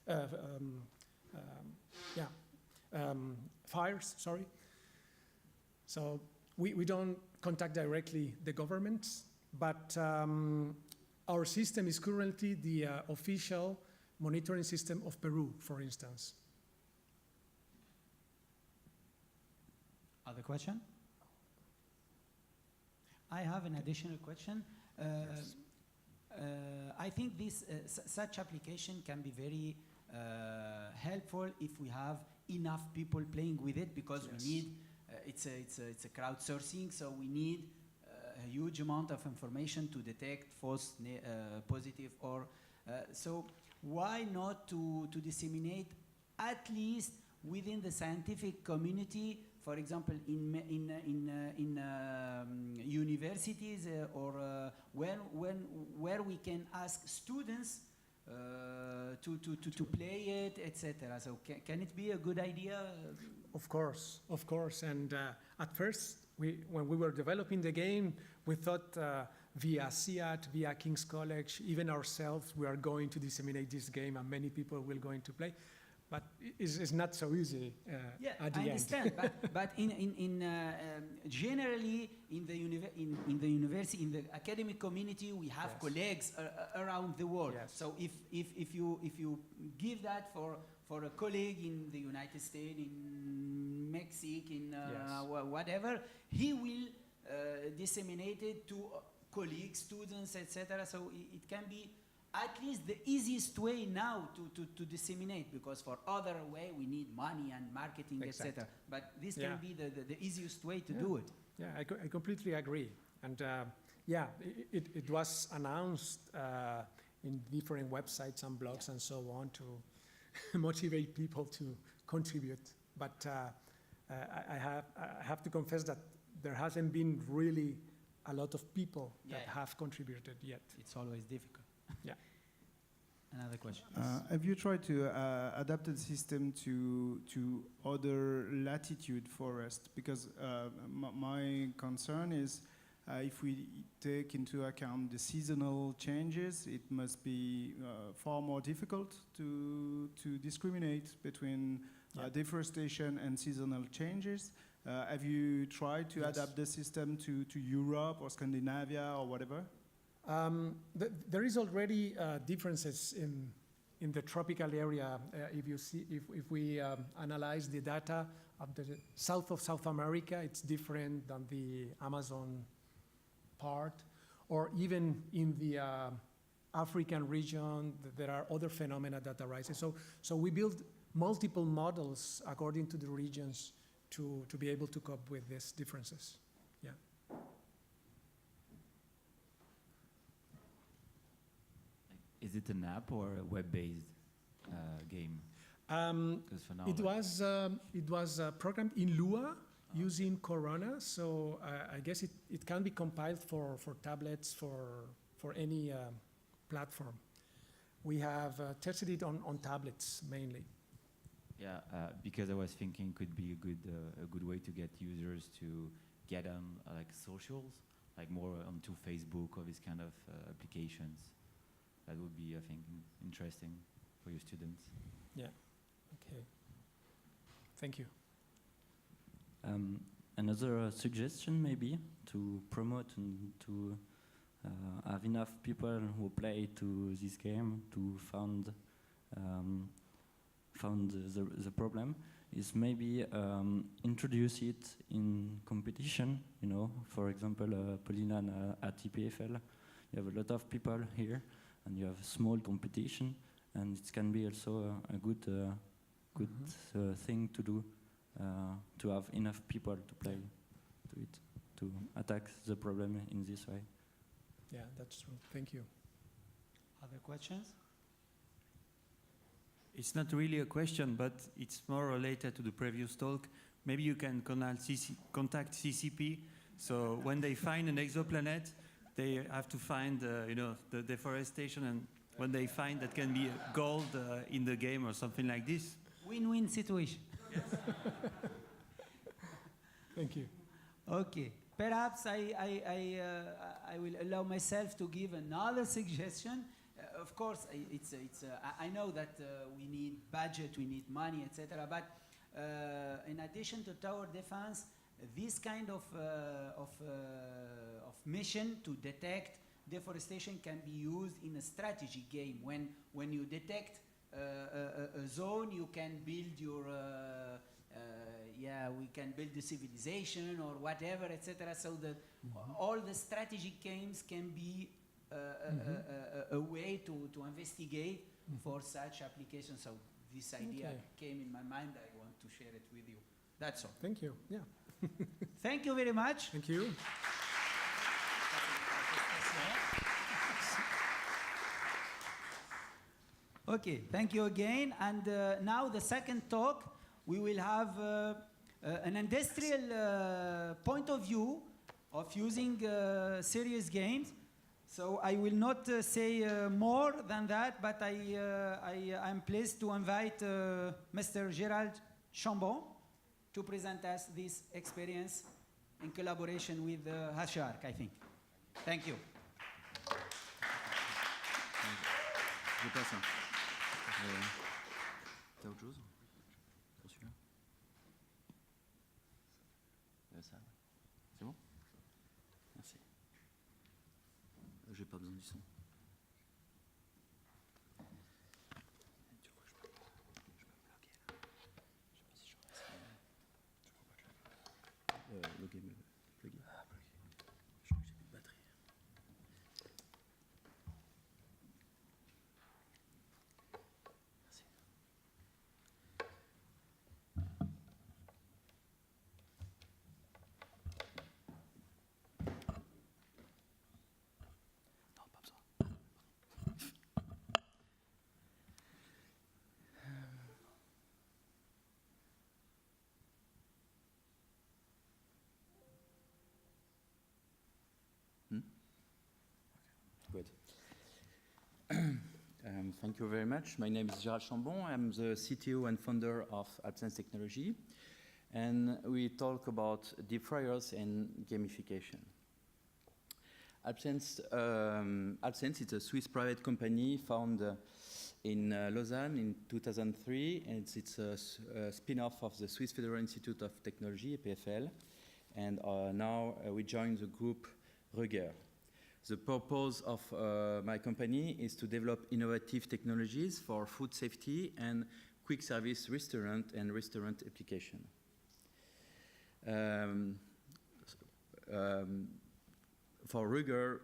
sorry. So we don't contact directly the governments, but our system is currently the official monitoring system of Peru, for instance. Other question? I have an additional question. Yes. I think this such application can be very helpful if we have enough people playing with it, because Yes. we need it's a crowdsourcing, so we need a huge amount of information to detect false positive, or so why not to disseminate at least within the scientific community, for example in universities or where we can ask students to play it, etc. So can it be a good idea? Of course. And at first, when we were developing the game, we thought via CIAT, via King's College, even ourselves, we are going to disseminate this game and many people will going to play. But it's not so easy at the end. I understand. but generally in the university, in the academic community, we have Yes. colleagues around the world. Yes. So if you give that for a colleague in the United States, in Mexico, in Yes. whatever, he will disseminate it to colleagues, students, etc. So it can be at least the easiest way now to disseminate, because for other way we need money and marketing, Exactly. etc. But this Yeah. can be the easiest way to do it. Yeah, I completely agree. And Yeah, it was announced in different websites and blogs and so on to motivate people to contribute. But I have to confess that there hasn't been really a lot of people that have contributed yet. It's always difficult. Yeah. Another question. Have you tried to adapt the system to other latitude forests? Because my concern is if we take into account the seasonal changes, it must be far more difficult to discriminate between deforestation and seasonal changes. Have you tried to adapt the system to Europe or Scandinavia or whatever? There is already differences in the tropical area. If we analyze the data of the south of South America, it's different than the Amazon part, or even in the African region, there are other phenomena that arise. So we build multiple models according to the regions to be able to cope with these differences. Yeah. Is it an app or a web-based game? 'Cause for now, It was programmed in Lua using Corona, so I guess it can be compiled for tablets, for any platform. We have tested it on tablets mainly. yeah, because I was thinking could be a good way to get users to get on like socials, like more onto Facebook or these kind of applications. That would be, I think, interesting for your students. Yeah. Okay. Thank you. Another suggestion maybe to promote and to have enough people who play to this game to found the problem is maybe introduce it in competition. You know, for example, Paulina at TPFL, you have a lot of people here, and you have a small competition, and it can be also a good thing to do. To have enough people to play to it, to attack the problem in this way. Yeah, that's true. Thank you. Other questions? It's not really a question, but it's more related to the previous talk. Maybe you can contact CCP. So when they find an exoplanet, they have to find, the deforestation, and when they find that can be gold in the game or something like this. Win-win situation. Yes. Thank you. Okay. Perhaps I will allow myself to give another suggestion. Of course, I know that we need budget, we need money, etc. But in addition to tower defense, this kind of mission to detect deforestation can be used in a strategy game. When you detect a zone, you can build your we can build the civilization or whatever, etc. So that all the strategy games can be a way to investigate for such applications. So this idea came in my mind. I want to share it with you. That's all. Thank you. Yeah. Thank you very much. Thank you. Okay, thank you again. And now the second talk, we will have an industrial point of view of using serious games. So I will not say more than that, but I'm pleased to invite Mr. Gérald Chambon to present us this experience in collaboration with HashiArc, I think. Thank you. Je passe. T'as autre chose pour celui-là? Ça, c'est bon? Merci. J'ai pas besoin du son. Tu vois, je peux me bloquer là. Je sais pas si je reste. Tu peux pas te loguer, plugger. Ah, plugger. Je crois que j'ai plus de batterie. Thank you very much. My name is Gérald Chambon. I'm the CTO and founder of AdSense Technology. And we talk about deep fryers and gamification. AdSense is a Swiss private company founded in Lausanne in 2003, and it's a spin-off of the Swiss Federal Institute of Technology, EPFL. And now we join the group Röger. The purpose of my company is to develop innovative technologies for food safety and quick service restaurant and restaurant application. For Röger,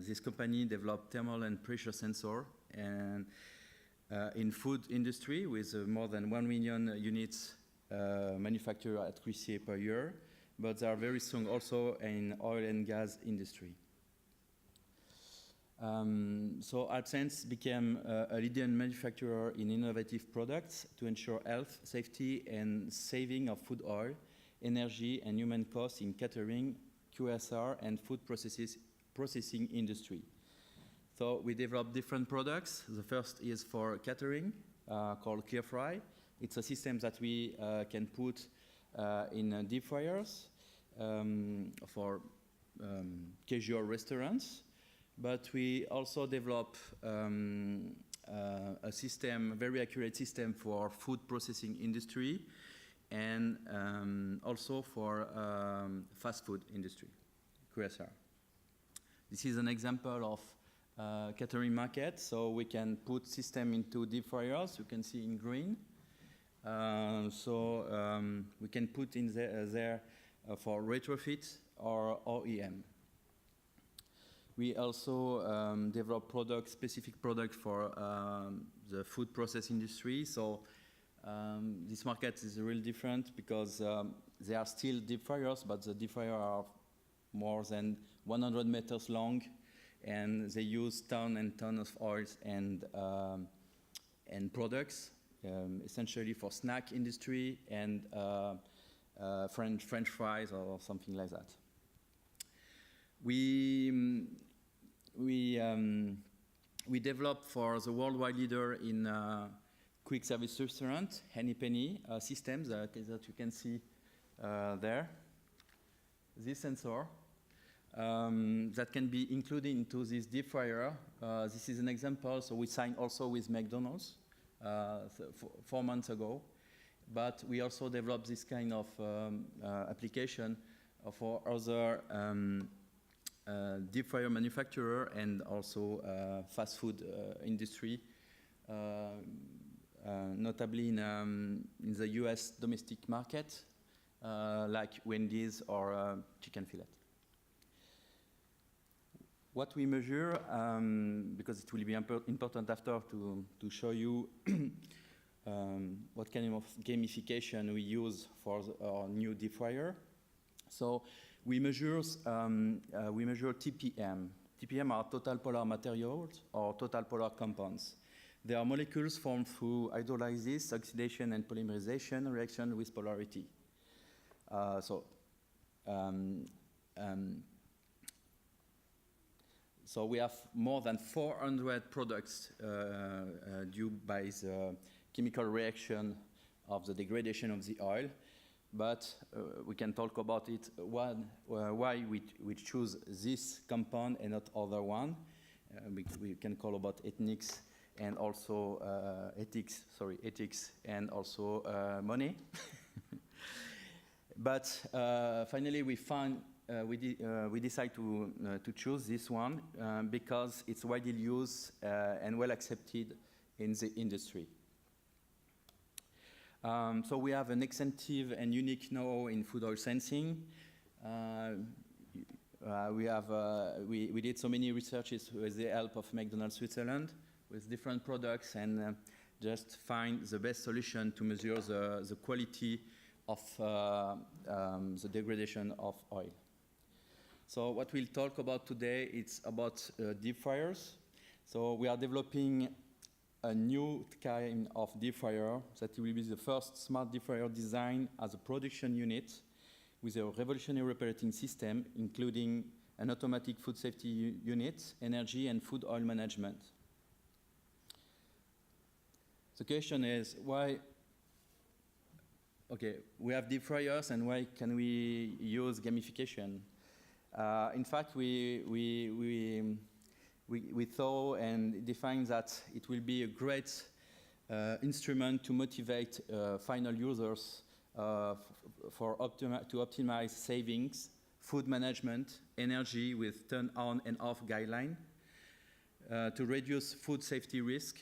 this company developed thermal and pressure sensor and in food industry with more than 1 million units manufactured at Cuissier per year, but they are very strong also in oil and gas industry. So AdSense became a leading manufacturer in innovative products to ensure health, safety, and saving of food oil, energy, and human costs in catering, QSR, and food processing industry. So we developed different products. The first is for catering, called ClearFry. It's a system that we can put in deep fryers for casual restaurants. But we also develop a system, very accurate system for food processing industry and also for fast food industry, QSR. This is an example of catering market. So we can put system into deep fryers. You can see in green. We can put in there for retrofit or OEM. We also develop specific products for the food process industry. So this market is really different because they are still deep fryers, but the deep fryers are more than 100 meters long, and they use tons and tons of oils and products, essentially for snack industry and French fries or something like that. We developed for the worldwide leader in quick service restaurant, Henny Penny, systems that you can see there. This sensor that can be included into this deep fryer. This is an example. So we signed also with McDonald's 4 months ago, but we also developed this kind of application for other deep fryer manufacturer and also fast food industry, notably in the US domestic market, like Wendy's or chicken fillet. What we measure, because it will be important after to show you what kind of gamification we use for our new deep fryer. So we measure TPM. TPM are total polar materials or total polar compounds. They are molecules formed through hydrolysis, oxidation, and polymerization reaction with polarity. So we have more than 400 products due by the chemical reaction of the degradation of the oil. But we can talk about it, why we choose this compound and not other one. We can call about ethics and also ethics and also money. But finally we decide to choose this one because it's widely used and well accepted in the industry. So we have an extensive and unique know-how in food oil sensing. We did so many researches with the help of McDonald's Switzerland with different products and just find the best solution to measure the quality of the degradation of oil. So what we'll talk about today, it's about deep fryers. So we are developing a new kind of deep fryer that will be the first smart deep fryer designed as a production unit with a revolutionary operating system, including an automatic food safety unit, energy and food oil management. The question is why, okay, we have deep fryers and why can we use gamification? In fact, we thought and defined that it will be a great instrument to motivate final users to optimize savings, food management, energy with turn on and off guideline, to reduce food safety risk,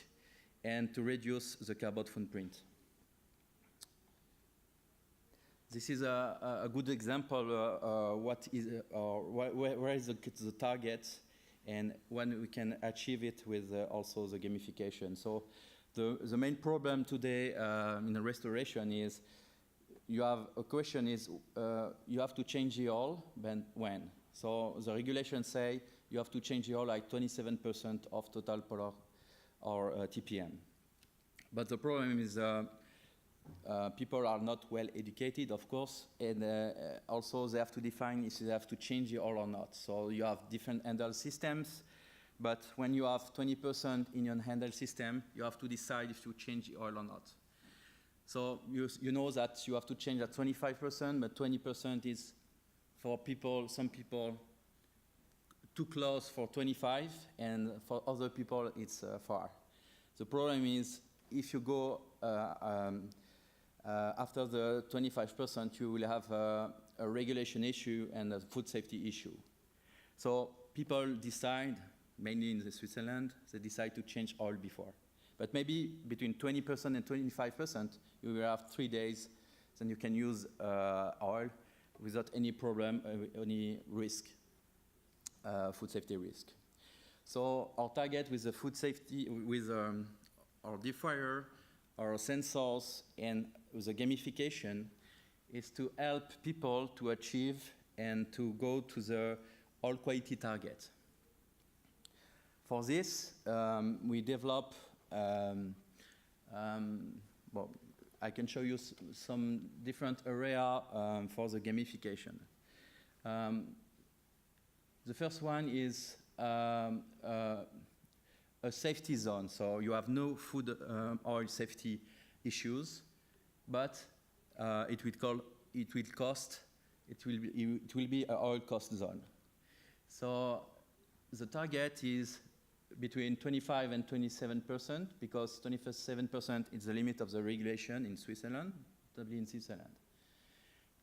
and to reduce the carbon footprint. This is a good example where is the target and when we can achieve it with also the gamification. So the main problem today in the restoration is you have a question is you have to change the oil, but when? So the regulations say you have to change the oil like 27% of total polar or TPM. But the problem is people are not well educated, of course, and also they have to define if they have to change the oil or not. So you have different handle systems, but when you have 20% in your handle system, you have to decide if you change the oil or not. So you know that you have to change at 25%, but 20% is for people, some people, too close for 25, and for other people it's far. The problem is if you go after the 25%, you will have a regulation issue and a food safety issue. So people decide, mainly in Switzerland, they decide to change oil before. But maybe between 20% and 25%, you will have 3 days, then you can use oil without any problem, any risk, food safety risk. So our target with the food safety, with our deep fryer, our sensors, and the gamification is to help people to achieve and to go to the oil quality target. For this, we develop, well, I can show you some different area for the gamification. The first one is a safety zone. So you have no food oil safety issues, but it will be an oil cost zone. So the target is between 25 and 27%, because 27% is the limit of the regulation in Switzerland, notably in Switzerland.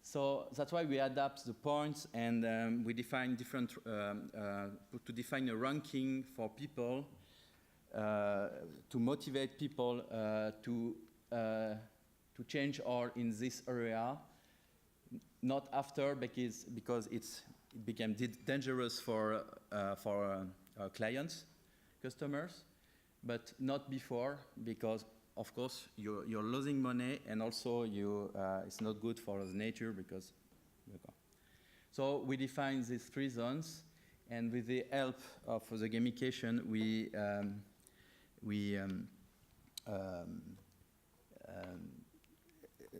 So that's why we adapt the points and we define different, to define a ranking for people, to motivate people to change oil in this area, not after, because it became dangerous for clients, customers, but not before, because of course you're losing money, and also it's not good for the nature, because. So we define these 3 zones, and with the help of the gamification,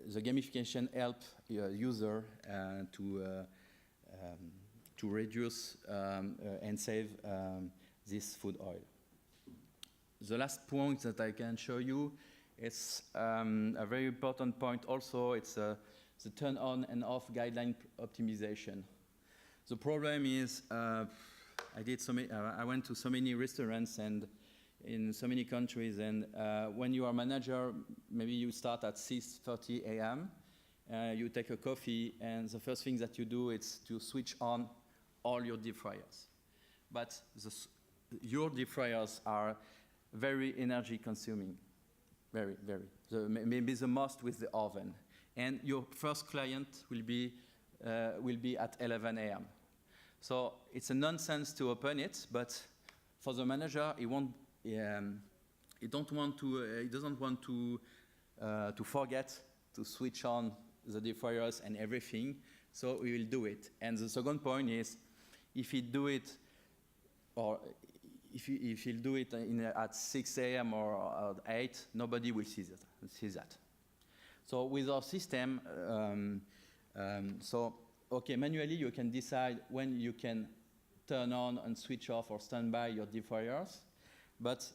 the gamification help user to reduce and save this food oil. The last point that I can show you is a very important point also. It's the turn on and off guideline optimization. The problem is I went to so many restaurants and in so many countries, and when you are manager, maybe you start at 6:30 a.m., you take a coffee, and the first thing that you do is to switch on all your deep fryers. But your deep fryers are very energy consuming, very, very. Maybe the most with the oven. And your first client will be at 11 a.m. So it's a nonsense to open it, but for the manager, he doesn't want to forget to switch on the deep fryers and everything, so we will do it. And the second point is, if he do it, or if he'll do it at 6 a.m. or at 8, nobody will see that. So with our system, manually you can decide when you can turn on and switch off or stand by your deep fryers, but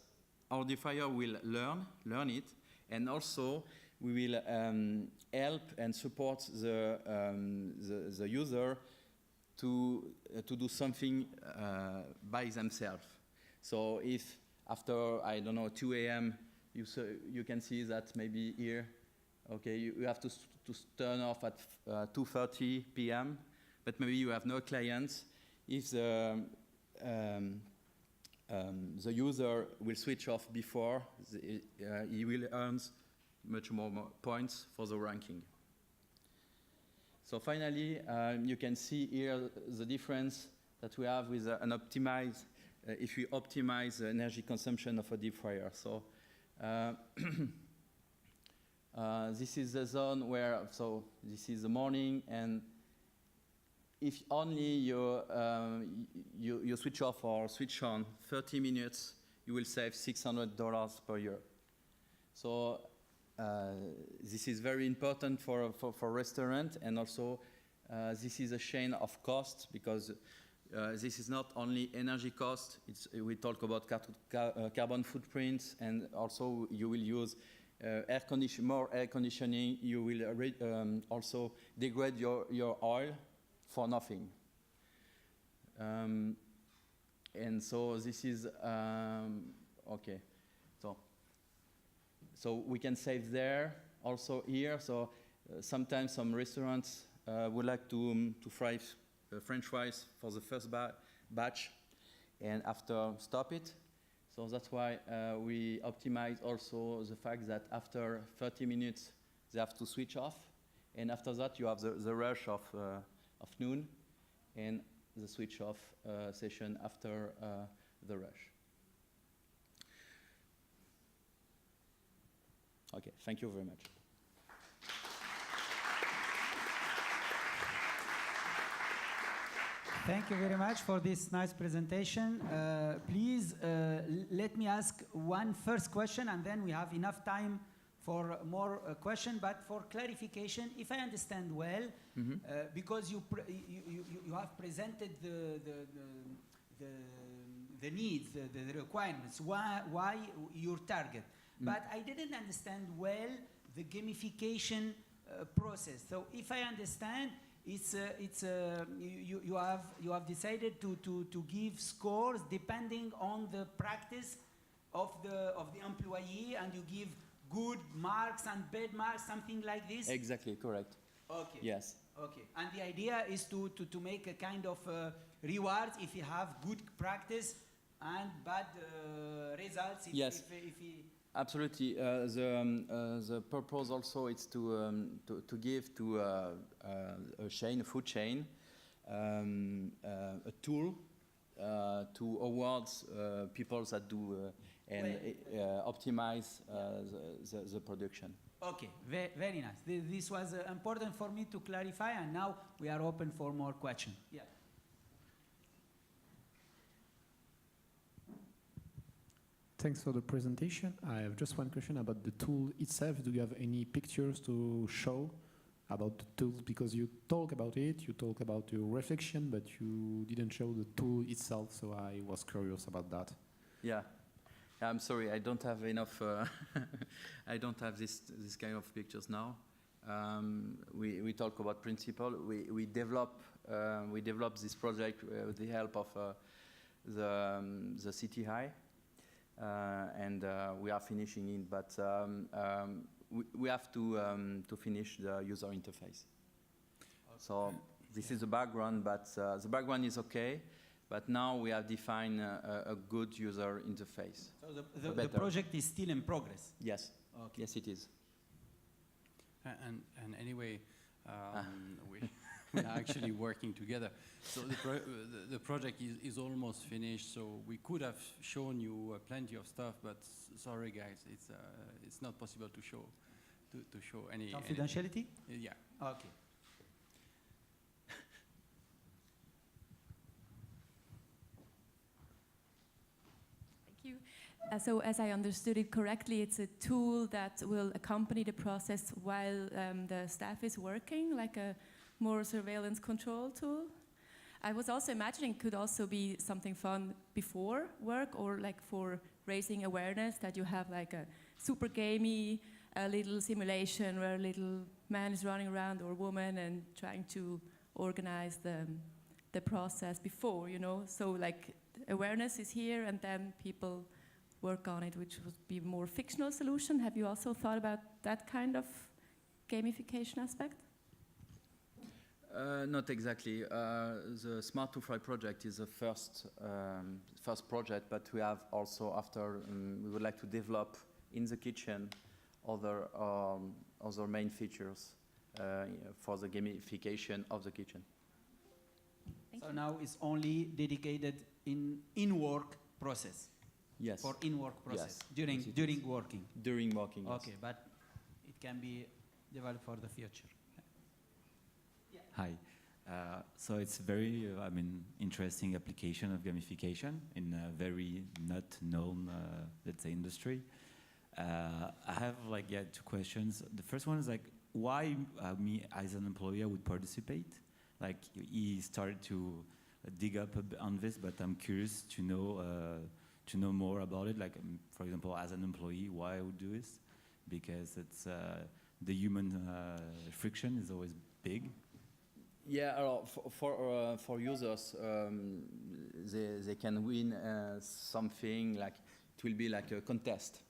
our deep fryer will learn it, And also, we will help and support the user to do something by themselves. So if after, I don't know, 2 a.m., you can see that maybe here, okay, you have to turn off at 2:30 p.m., but maybe you have no clients. If the user will switch off before, he will earn much more points for the ranking. So finally, you can see here the difference that we have with an optimized, if we optimize the energy consumption of a deep fryer. So this is the zone where, so this is the morning, and if only you switch off or switch on 30 minutes, you will save $600 per year. So this is very important for restaurant, and also this is a chain of cost, because this is not only energy cost. We talk about carbon footprints, and also you will use more air conditioning. You will also degrade your oil for nothing. And so this is okay. So we can save there, also here. So sometimes some restaurants would like to fry French fries for the first batch, and after stop it. So that's why we optimize also the fact that after 30 minutes they have to switch off, and after that you have the rush of noon, and the switch off session after the rush. Okay, thank you very much. Thank you very much for this nice presentation. Please let me ask one first question, and then we have enough time for more questions. But for clarification, if I understand well, because you have presented the needs, the requirements, why your target. But I didn't understand well the gamification process. So if I understand, you have decided to give scores depending on the practice of the employee, and you give good marks and bad marks, something like this. Exactly, correct. Okay. Yes. Okay. And the idea is to make a kind of rewards if you have good practice and bad results. Yes. Absolutely. The purpose also is to give to a food chain, a tool to award people that do and optimize the production. Okay, very nice. This was important for me to clarify, and now we are open for more questions. Yeah. Thanks for the presentation. I have just one question about the tool itself. Do you have any pictures to show about the tools? Because you talk about it, you talk about your reflection, but you didn't show the tool itself, so I was curious about that. Yeah. I'm sorry, I don't have enough. I don't have this kind of pictures now. We talk about principle. We develop this project with the help of the City High. And we are finishing it, but we have to finish the user interface. Okay. So this is the background, but the background is okay. But now we have defined a good user interface. So the project is still in progress? Yes. Okay. Yes, it is. And anyway, we are actually working together. So the project is almost finished. So we could have shown you plenty of stuff, but sorry guys, it's not possible to show any confidentiality. Yeah. Okay. Thank you. So as I understood it correctly, it's a tool that will accompany the process while the staff is working, like a more surveillance control tool. I was also imagining it could also be something fun before work, or like for raising awareness, that you have like a super gamey a little simulation where a little man is running around or woman and trying to organize the process before, you know. So like awareness is here and then people work on it, which would be more fictional solution. Have you also thought about that kind of gamification aspect? Not exactly. The Smart to Fry project is the first project, but we have also after we would like to develop in the kitchen other main features for the gamification of the kitchen. So now it's only dedicated in work process. Yes. For in work process. Yes. During working. During working. Yes. Okay, but it can be developed for the future. Hi. So it's very, interesting application of gamification in a very not known, let's say, industry. I have two questions. The first one is why me as an employee would participate? He started to dig up on this, but I'm curious to know more about it. For example, as an employee, why I would do this? Because it's the human friction is always big. Yeah, for users, they can win something it will be like a contest.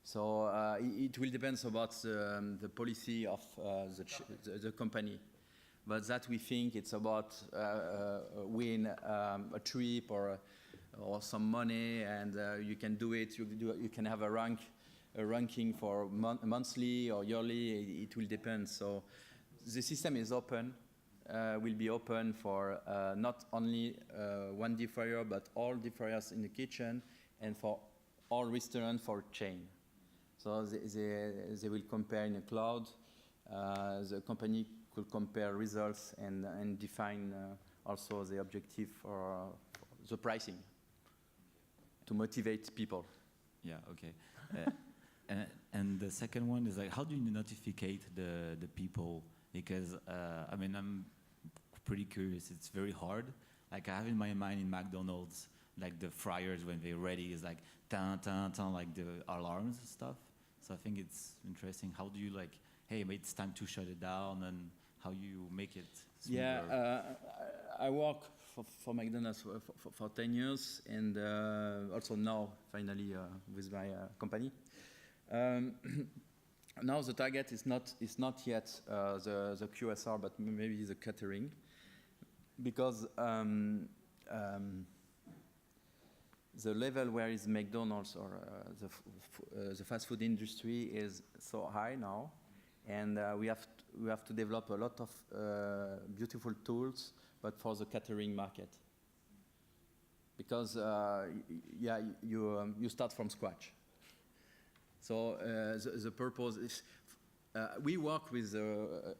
So it will depend about the policy of the company, but that we think it's about win a trip or some money, and you can do it. You can have a ranking for monthly or yearly. It will depend. So the system is open. Will be open for not only one deep fryer, but all deep fryers in the kitchen, and for all restaurants for chain. So they will compare in the cloud. The company could compare results and define also the objective for the pricing to motivate people. Yeah. Okay. And the second one is how do you notificate the people? Because I'm pretty curious. It's very hard. I have in my mind in McDonald's, the fryers when they're ready is tan tan tan, the alarms and stuff. So I think it's interesting. How do you hey, it's time to shut it down, and how you make it smoother? Yeah, I work for McDonald's for 10 years, and also now finally with my company. Now the target is not yet the QSR, but maybe the catering, because the level where is McDonald's or the fast food industry is so high now, and we have to develop a lot of beautiful tools, but for the catering market, because you start from scratch. So the purpose is we work with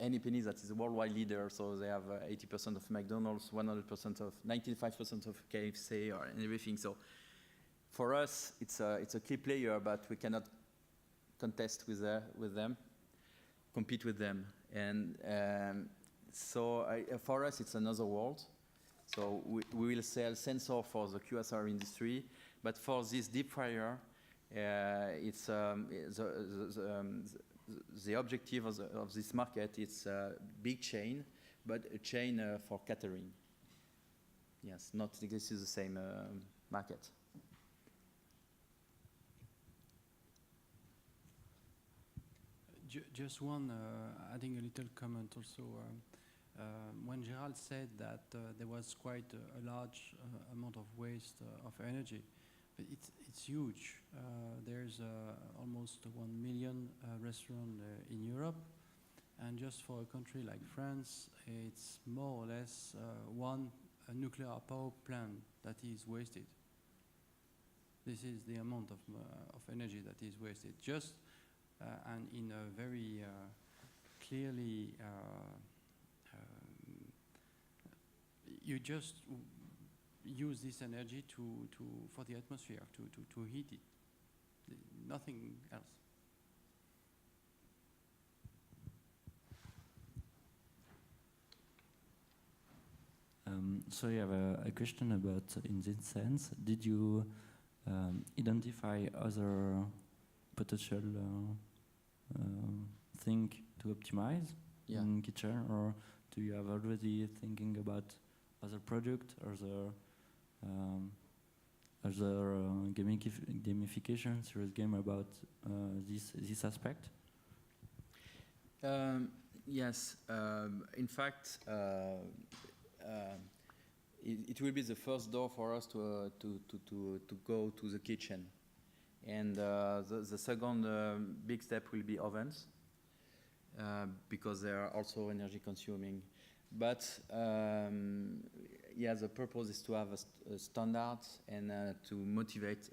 Any Penny, that is a worldwide leader. So they have 80% of McDonald's, 100% of 95% of KFC, and everything. So for us, it's a key player, but we cannot contest with them, compete with them, and so for us it's another world. So we will sell sensor for the QSR industry, but for this deep fryer. It's the objective of this market. It's a big chain, but a chain for catering. Yes, not this is the same market. Just one, adding a little comment also. When Gerald said that there was quite a large amount of waste of energy. But it's huge. There's almost 1 million restaurants in Europe, and just for a country like France, it's more or less one nuclear power plant that is wasted. This is the amount of energy that is wasted. Just and in a very clearly, you just use this energy for the atmosphere, to heat it. Nothing else. So I have a question about, in this sense, did you identify other potential think to optimize Yeah. in kitchen, or do you have already thinking about other product or other gamification, serious game about this aspect? Yes. In fact, it will be the first door for us to go to the kitchen, and the second big step will be ovens, because they are also energy consuming. But yeah, the purpose is to have a standard and to motivate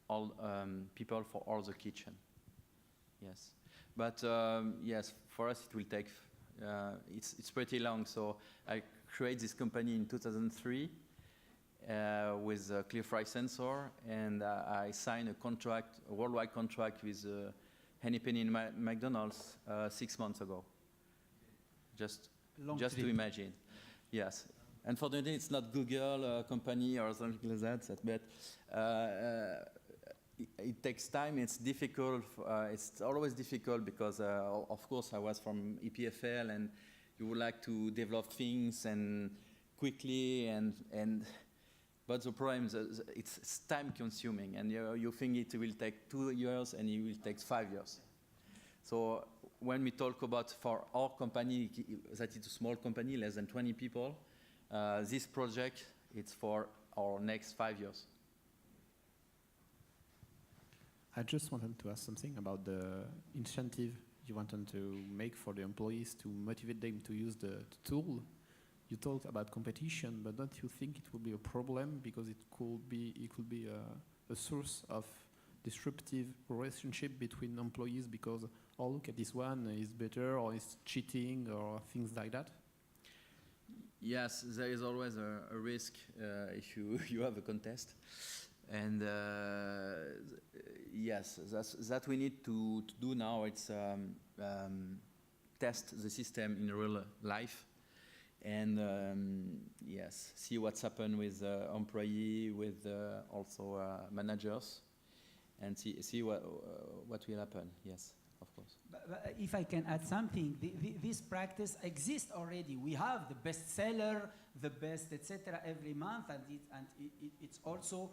all people for all the kitchen. Yes, but yes, for us it will take. It's pretty long. So I created this company in 2003 with a clear fry sensor, and I signed a worldwide contract with Henny Penny and McDonald's 6 months ago. Just to imagine. Yes. Unfortunately, it's not Google company or something like that, but it takes time. It's difficult. It's always difficult because, of course, I was from EPFL, and you would like to develop things and quickly, but the problem is it's time consuming, and you think it will take 2 years, and it will take 5 years. So when we talk about for our company, that it's a small company, less than 20 people, this project, it's for our next 5 years. I just wanted to ask something about the incentive you wanted to make for the employees to motivate them to use the tool. You talked about competition, but don't you think it will be a problem because it could be a source of disruptive relationship between employees because, oh, look at this one, is better, or is cheating, or things like that? Yes, there is always a risk if you have a contest. And yes, that we need to do now. It's test the system in real life, and yes, see what's happened with employee, with also managers, and see what will happen. Yes, of course. But if I can add something, this practice exists already. We have the bestseller, the best, etc. every month, and it's also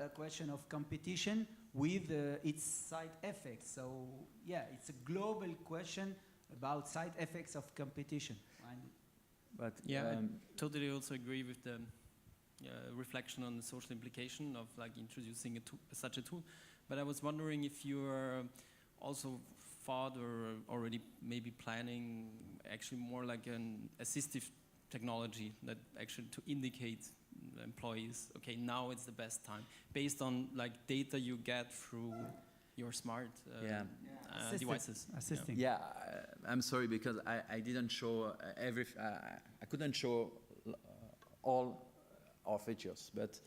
a question of competition with its side effects. So yeah, it's a global question about side effects of competition. But yeah, I totally also agree with the reflection on the social implication of like introducing such a tool. But I was wondering if you're also thought or already maybe planning actually more like an assistive technology that actually to indicate employees, okay, now it's the best time, based on like data you get through your smart devices. Assisting. Yeah, I'm sorry because I didn't show I couldn't show all our features, but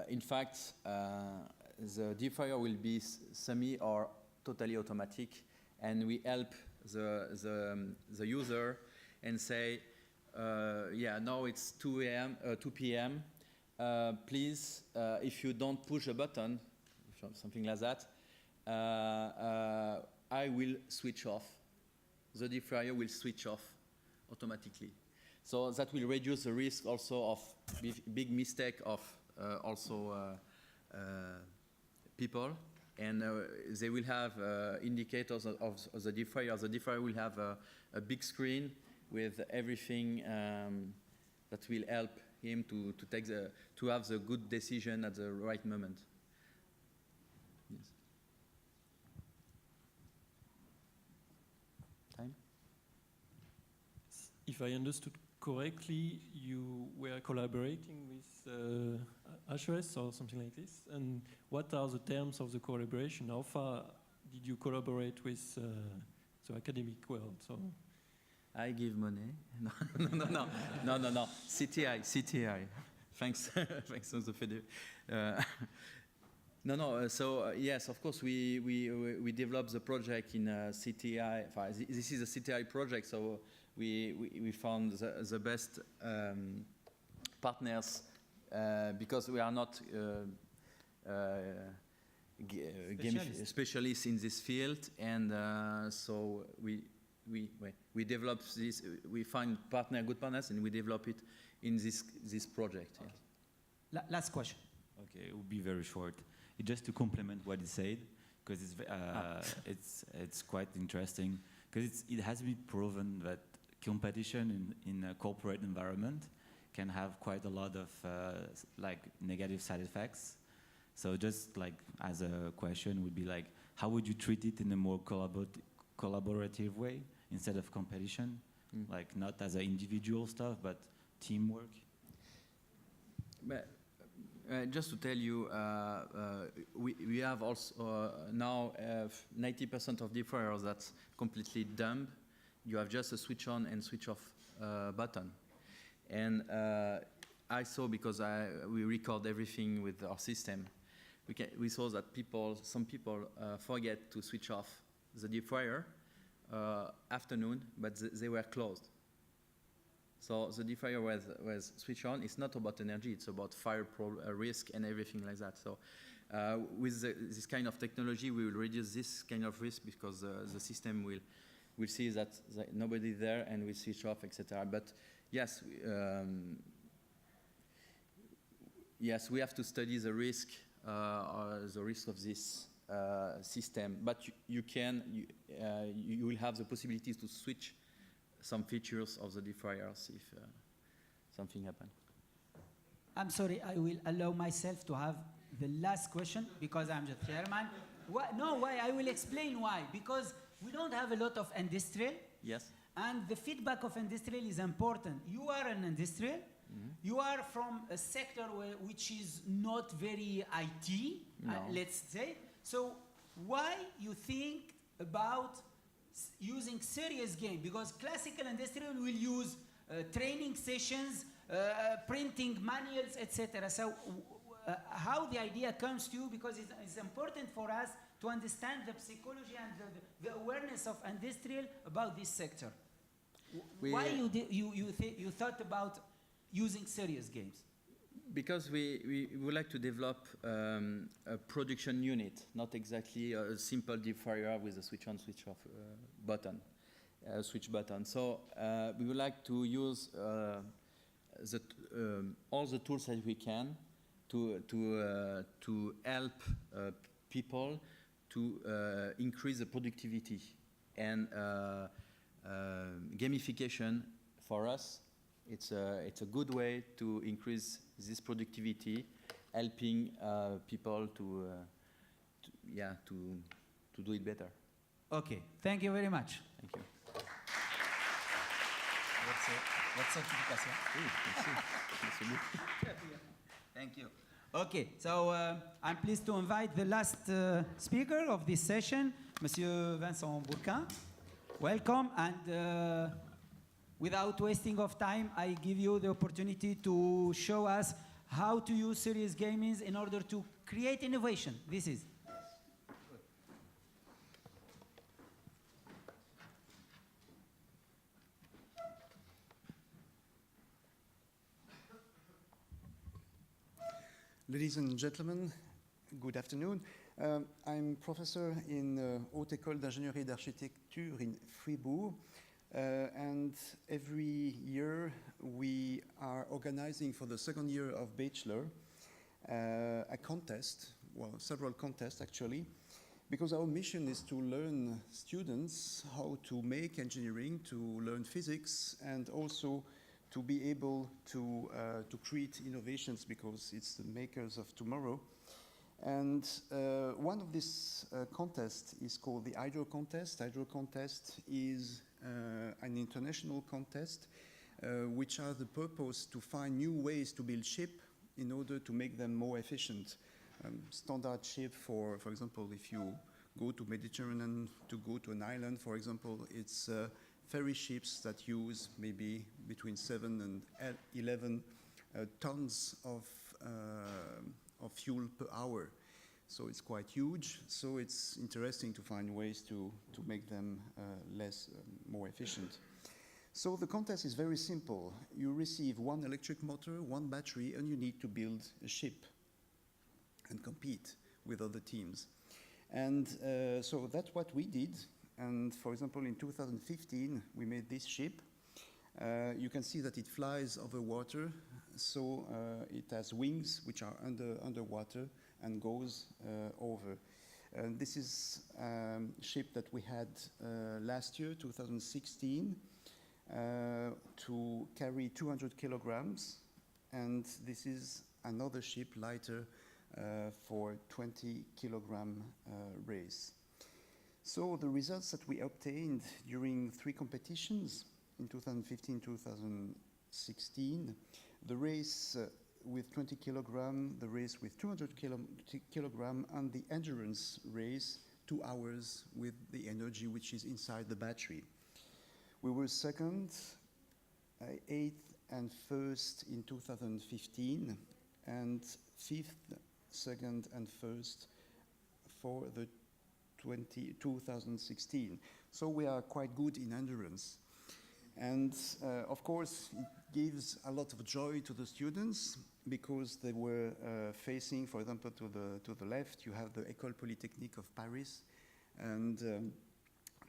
in fact the deep fryer will be semi or totally automatic, and we help the user and say, yeah, now it's 2 p.m. Please, if you don't push a button, something like that, I will switch off. The deep fryer will switch off automatically. So that will reduce the risk also of big mistake of people. And they will have indicators of the deep fryer. The deep fryer will have a big screen with everything that will help him to have the good decision at the right moment. Yes. Time? If I understood correctly, you were collaborating with HES or something like this. And what are the terms of the collaboration? How far did you collaborate with the academic world? So I give money. No. CTI. Thanks to the FEDE. So yes, of course, we developed the project in CTI. This is a CTI project, so we found the best partners because we are not specialists in this field, and so we develop this. We find good partners, and we develop it in this project. Okay. Last question. Okay, it will be very short. Just to complement what he said, because it's quite interesting. Because it has been proven that competition in a corporate environment can have quite a lot of like negative side effects. So just like as a question would be like, how would you treat it in a more collaborative way instead of competition? Like not as an individual stuff, but teamwork? But, just to tell you, we have also now 90% of deep fryers that's completely dumb. You have just a switch on and switch off button. And I saw, because we record everything with our system, we saw that some people forget to switch off the deep fryer afternoon, but they were closed. So the deep fryer was switched on. It's not about energy, it's about fire risk and everything like that. So with this kind of technology, we will reduce this kind of risk, because the system will see that nobody there and we switch off, etc. But yes, yes, we have to study the risk of this system. But you will have the possibility to switch some features of the deep fryers if something happens. I'm sorry, I will allow myself to have the last question because I'm the chairman. Why? No, why? I will explain why. Because we don't have a lot of industrial. Yes. And the feedback of industrial is important. You are an industrial. Mm-hmm. You are from a sector which is not very IT, no. Let's say. So why you think about using serious game? Because classical industrial will use training sessions, printing manuals, etc. So how the idea comes to you, because it's important for us to understand the psychology and the awareness of industrial about this sector. Why you thought about using serious games? Because we would like to develop a production unit, not exactly a simple deep fryer with a switch on, switch off button, switch button. So we would like to use all the tools that we can to help people to increase the productivity. And gamification for us, it's a good way to increase this productivity, helping people to do it better. Okay, thank you very much. Thank you. Votre certification. Oui, merci. Thank you. Okay, so I'm pleased to invite the last speaker of this session, Monsieur Vincent Bourquin. Welcome, and without wasting of time, I give you the opportunity to show us how to use serious gaming in order to create innovation. This is. Ladies and gentlemen, good afternoon. I'm professor in Haute École d'Ingénierie et d'Architecture in Fribourg. And every year we are organizing for the second year of bachelor a contest, well, several contests actually, because our mission is to learn students how to make engineering, to learn physics, and also to be able to create innovations, because it's the makers of tomorrow. And one of these contests is called the Hydro Contest. Hydro Contest is an international contest which has the purpose to find new ways to build ship in order to make them more efficient. Standard ship, for example, if you go to Mediterranean to go to an island, for example, it's ferry ships that use maybe between 7 and 11 tons of fuel per hour. So it's quite huge. So it's interesting to find ways to make them more efficient. So the contest is very simple. You receive one electric motor, one battery, and you need to build a ship and compete with other teams. And so that's what we did. And for example, in 2015, we made this ship. You can see that it flies over water, so it has wings which are underwater and goes over. This is a ship that we had last year, 2016, to carry 200 kilograms, and this is another ship lighter for 20 kilogram race. So the results that we obtained during 3 competitions in 2015, 2016, the race with 20 kilogram, the race with 200 kilogram, and the endurance race, 2 hours with the energy which is inside the battery. We were second, 8th and 1st in 2015, and 5th, 2nd and 1st for the 2016. So we are quite good in endurance. And of course, it gives a lot of joy to the students because they were facing, for example, to the left, you have the École Polytechnique of Paris, and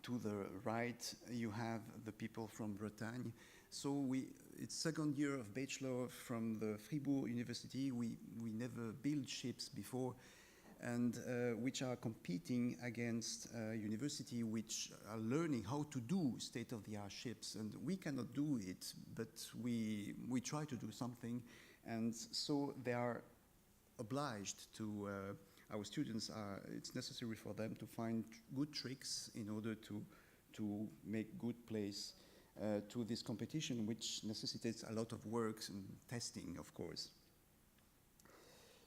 to the right, you have the people from Bretagne. So it's second year of bachelor from the Fribourg University. We never built ships before, and which are competing against university which are learning how to do state-of-the-art ships. And we cannot do it, but we try to do something. And so they are obliged to, our students are, it's necessary for them to find good tricks in order to make good place to this competition, which necessitates a lot of work and testing, of course.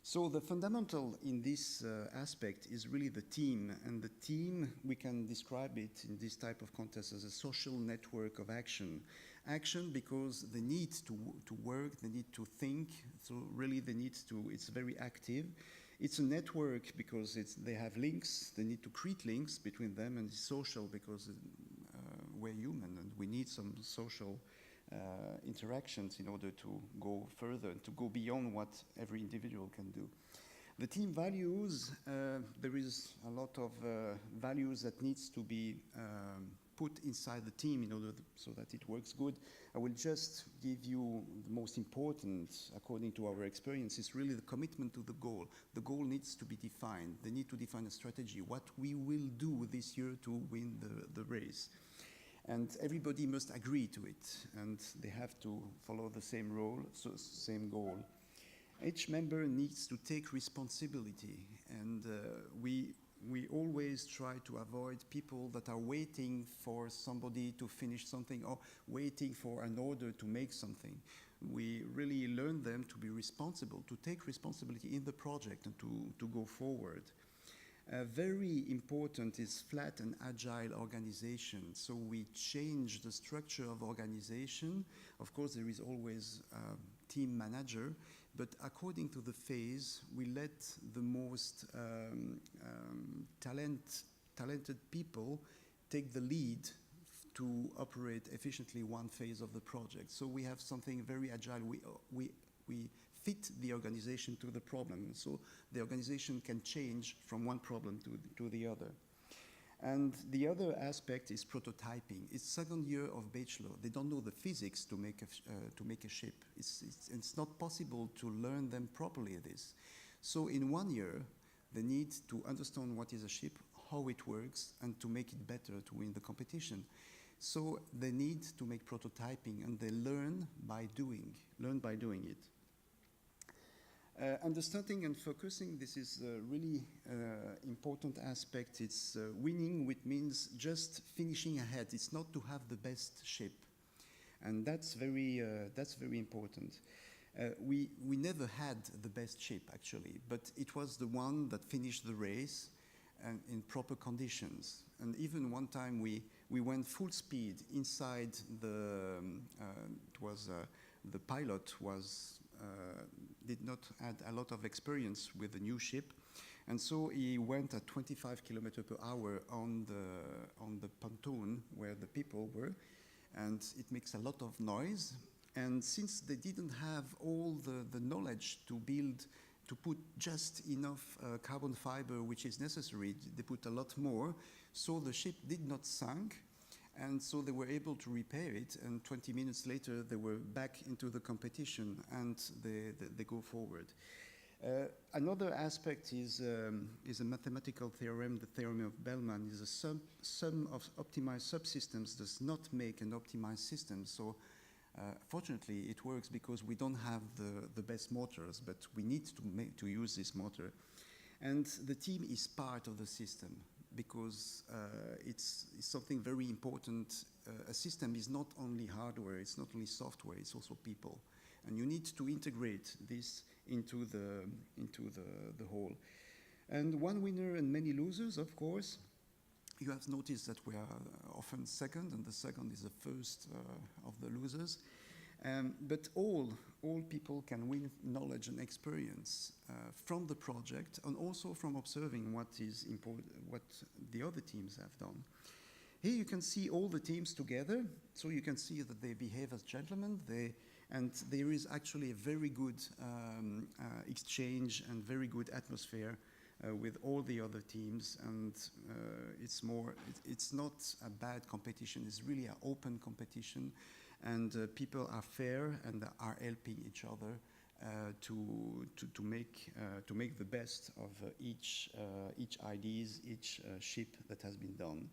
So the fundamental in this aspect is really the team, and the team, we can describe it in this type of contest as a social network of action. Action because they need to work, they need to think, so really they need to, it's very active. It's a network because they have links, they need to create links between them, and it's social because we're human and we need some social interactions in order to go further and to go beyond what every individual can do. The team values, there is a lot of values that needs to be put inside the team in order so that it works good. I will just give you the most important, according to our experience, is really the commitment to the goal. The goal needs to be defined. They need to define a strategy, what we will do this year to win the race. And everybody must agree to it, and they have to follow the same role, so same goal. Each member needs to take responsibility, and we always try to avoid people that are waiting for somebody to finish something or waiting for an order to make something. We really learn them to be responsible, to take responsibility in the project and to go forward. Very important is flat and agile organization. So we change the structure of organization. Of course, there is always a team manager, but according to the phase, we let the most talented people take the lead to operate efficiently one phase of the project. So we have something very agile. We fit the organization to the problem. So the organization can change from one problem to the other. And the other aspect is prototyping. It's second year of bachelor. They don't know the physics to make a ship. It's not possible to learn them properly this. So in 1 year, they need to understand what is a ship, how it works, and to make it better to win the competition. So they need to make prototyping, and they learn by doing it. Understanding and focusing, this is a really important aspect. It's winning, which means just finishing ahead. It's not to have the best ship. And that's very important. We never had the best ship, actually, but it was the one that finished the race and in proper conditions. And even one time we went full speed inside the, the pilot did not have a lot of experience with the new ship, and so he went at 25 kilometers per hour on the pontoon where the people were, and it makes a lot of noise. And since they didn't have all the knowledge to to put just enough carbon fiber which is necessary. They put a lot more, so the ship did not sink, and so they were able to repair it, and 20 minutes later they were back into the competition, and they go forward. Another aspect is a mathematical theorem. The theorem of Bellman is a sum of optimized subsystems does not make an optimized system. So fortunately, it works because we don't have the best motors, but we need to use this motor. And the team is part of the system because it's something very important. A system is not only hardware, it's not only software, it's also people. And you need to integrate this into the whole. And one winner and many losers, of course. You have noticed that we are often second, and the second is the first of the losers. But all people can win knowledge and experience from the project, and also from observing what is important, what the other teams have done. Here you can see all the teams together, so you can see that they behave as gentlemen. And there is actually a very good exchange and very good atmosphere with all the other teams, and it's not a bad competition. It's really an open competition, and people are fair and are helping each other to make the best of each ideas, each ship that has been done.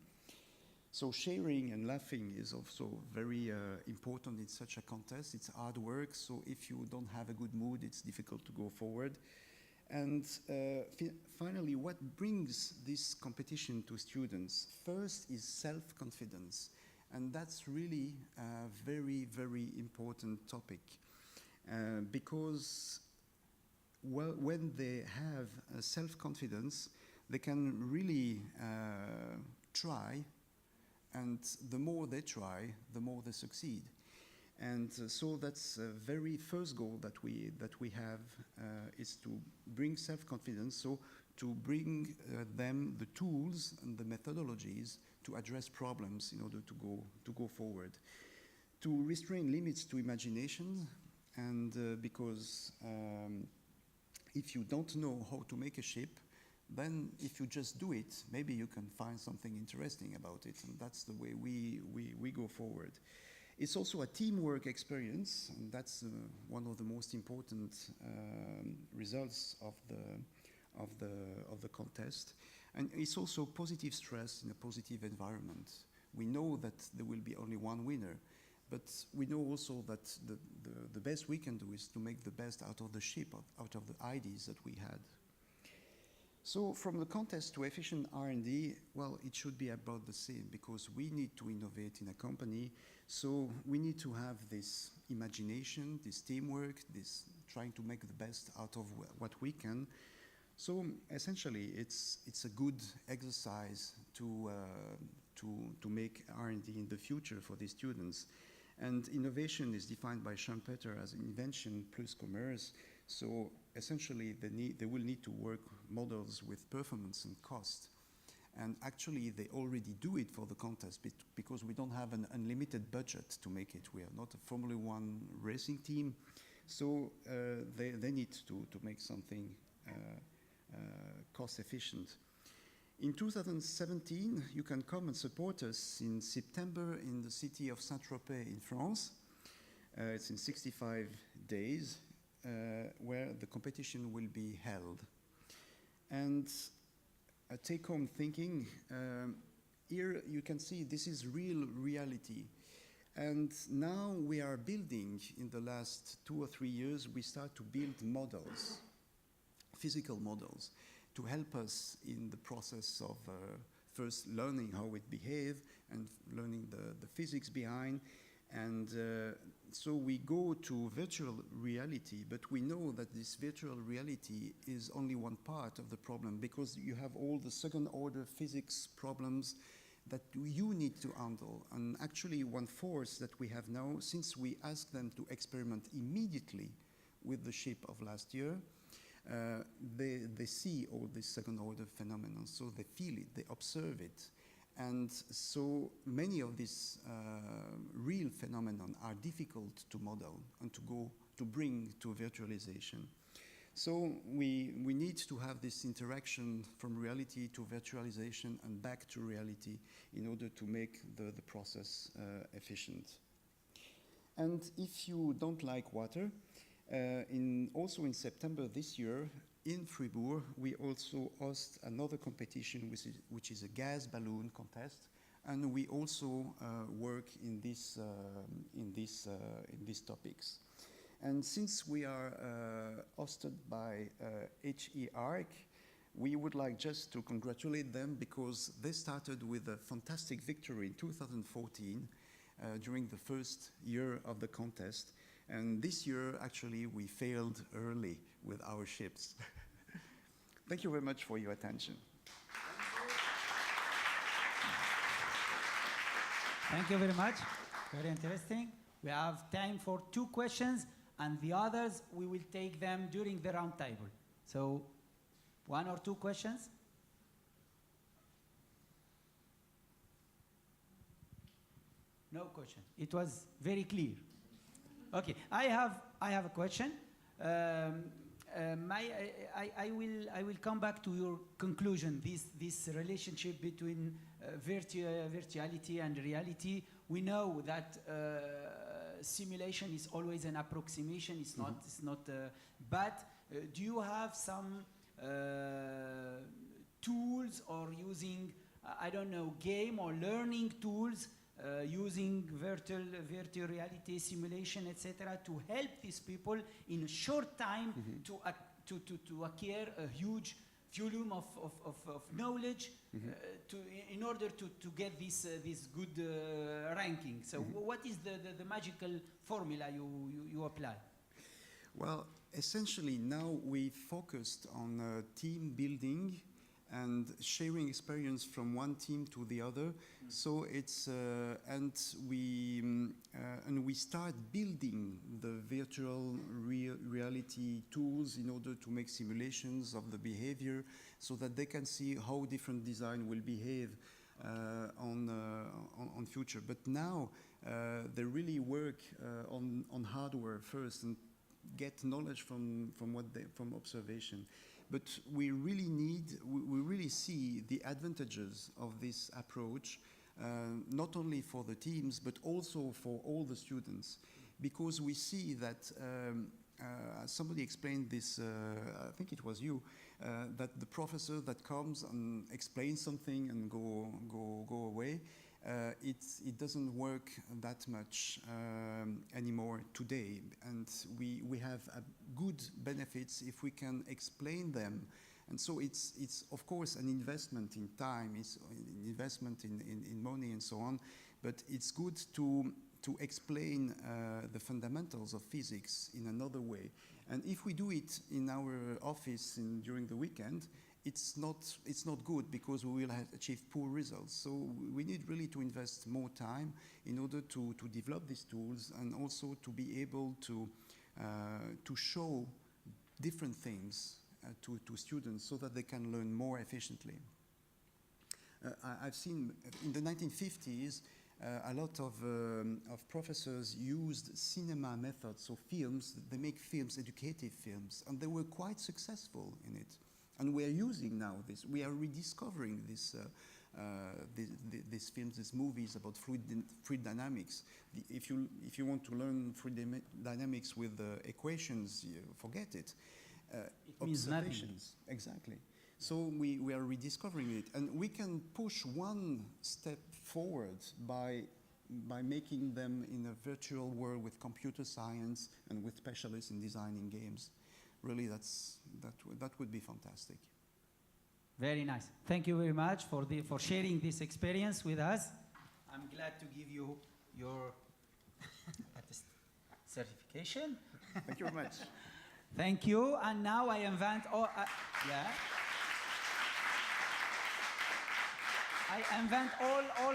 So sharing and laughing is also very important in such a contest. It's hard work, so if you don't have a good mood, it's difficult to go forward. And finally, what brings this competition to students? First is self-confidence, and that's really a very, very important topic because when they have self-confidence, they can really try. And the more they try, the more they succeed. And so that's the very first goal that we have is to bring self-confidence, so to bring them the tools and the methodologies to address problems in order to go forward. To restrain limits to imagination, and because if you don't know how to make a ship, then if you just do it, maybe you can find something interesting about it, and that's the way we go forward. It's also a teamwork experience, and that's one of the most important results of the contest. And it's also positive stress in a positive environment. We know that there will be only one winner, but we know also that the best we can do is to make the best out of the ship, out of the ideas that we had. So from the contest to efficient R&D, well, it should be about the same, because we need to innovate in a company. So we need to have this imagination, this teamwork, this trying to make the best out of what we can. So essentially, it's a good exercise to make R&D in the future for the students. And innovation is defined by Schumpeter as invention plus commerce. So essentially, they will need to work models with performance and cost. And actually, they already do it for the contest because we don't have an unlimited budget to make it. We are not a Formula One racing team. So they need to make something cost efficient. In 2017, you can come and support us in September in the city of Saint-Tropez in France. It's in 65 days. Where the competition will be held. And a take-home thinking, here you can see this is real reality. And now we are building, in the last 2 or 3 years, we start to build models, physical models, to help us in the process of first learning how it behaves and learning the physics behind. And so we go to virtual reality, but we know that this virtual reality is only one part of the problem, because you have all the second-order physics problems that you need to handle. And actually, one force that we have now, since we asked them to experiment immediately with the ship of last year, they see all these second-order phenomena, so they feel it, they observe it. And so many of these real phenomena are difficult to model and to bring to virtualization. So we need to have this interaction from reality to virtualization and back to reality in order to make the process efficient. And if you don't like water, also in September this year, in Fribourg, we also host another competition, which is a gas balloon contest, and we also work in these topics. And since we are hosted by HE-ARC, we would like just to congratulate them because they started with a fantastic victory in 2014 during the first year of the contest. And this year, actually, we failed early with our ships. Thank you very much for your attention. Thank you very much. Very interesting. We have time for 2 questions, and the others, we will take them during the round table. So, 1 or 2 questions? No question. It was very clear. Okay, I have a question. I will come back to your conclusion. This relationship between virtuality and reality. We know that simulation is always an approximation. It's not. It's not. But do you have some tools or using I don't know game or learning tools? Using virtual reality simulation, etc., to help these people in a short time to acquire a huge volume of knowledge in order to get this good ranking. So what is the magical formula you apply? Well, essentially now we focused on team building and sharing experience from one team to the other. So it's and we start building the virtual reality tools in order to make simulations of the behavior, so that they can see how different design will behave on future. But now they really work on hardware first and get knowledge from observation. But we really see the advantages of this approach, not only for the teams, but also for all the students. Because we see that, somebody explained this, I think it was you, that the professor that comes and explains something and go away, it doesn't work that much anymore today, and we have good benefits if we can explain them. And so it's of course an investment in time, it's an investment in money and so on, but it's good to explain the fundamentals of physics in another way. And if we do it in our office during the weekend, it's not good, because we will achieve poor results. So we need really to invest more time in order to develop these tools, and also to be able to show different things to students, so that they can learn more efficiently. I've seen in the 1950s a lot of professors used cinema methods, so films. They make films, educative films, and they were quite successful in it. And we are using now this. We are rediscovering these films, these movies about fluid dynamics. If you want to learn fluid dynamics with equations, forget it. It means nothing. Exactly. So we are rediscovering it, and we can push one step forward by making them in a virtual world with computer science and with specialists in designing games. Really, that would be fantastic. Very nice. Thank you very much for sharing this experience with us. I'm glad to give you your certification. Thank you very much. Thank you. And now I invite all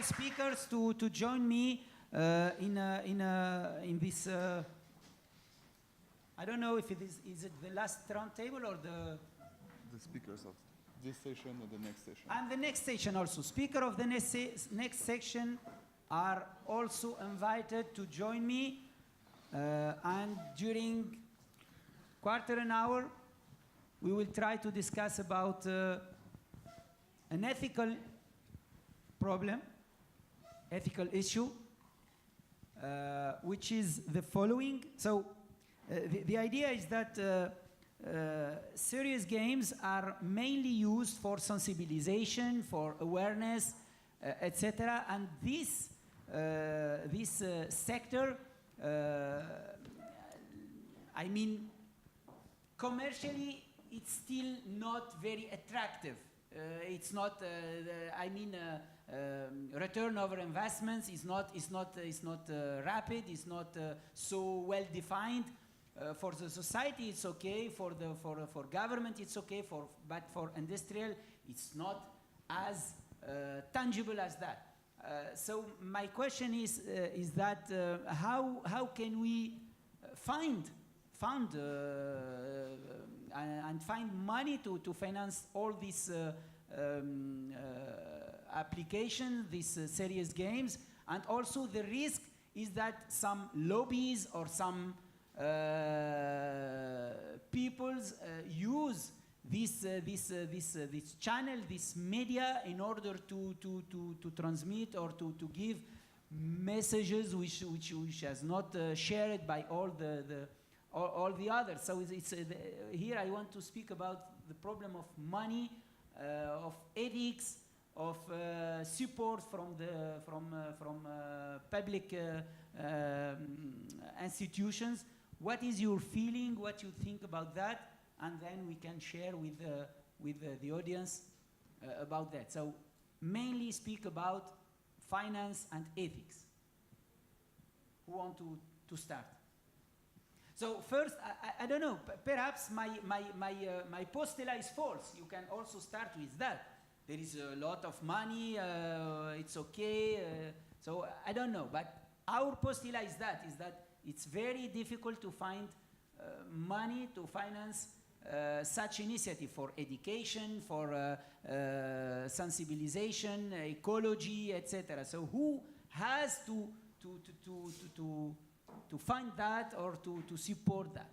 speakers to join me in this. I don't know if is it the last round table or the speakers of this session or the next session. And the next session also. Speaker of the next section are also invited to join me, and during quarter an hour we will try to discuss about an ethical problem, ethical issue, which is the following. So the idea is that serious games are mainly used for sensibilization, for awareness, etc. And this sector, I mean, commercially, it's still not very attractive. It's not. Return over investments is not rapid. It's not so well defined. For the society, it's okay. For government, it's okay. But for industrial, it's not as tangible as that. So my question is that how can we find and find money to finance all these applications, these serious games, and also the risk is that some lobbies or some peoples use this channel, this media, in order to transmit or to give messages which has not shared by all the others. So here I want to speak about the problem of money, of ethics, of support from public institutions. What is your feeling? What you think about that? And then we can share with the audience about that. So mainly speak about finance and ethics. Who want to start? So first, I don't know. Perhaps my postula is false. You can also start with that. There is a lot of money. It's okay. So I don't know. But our postula is that it's very difficult to find money to finance such initiative for education, for sensibilization, ecology, etc. So who has to find that or to support that?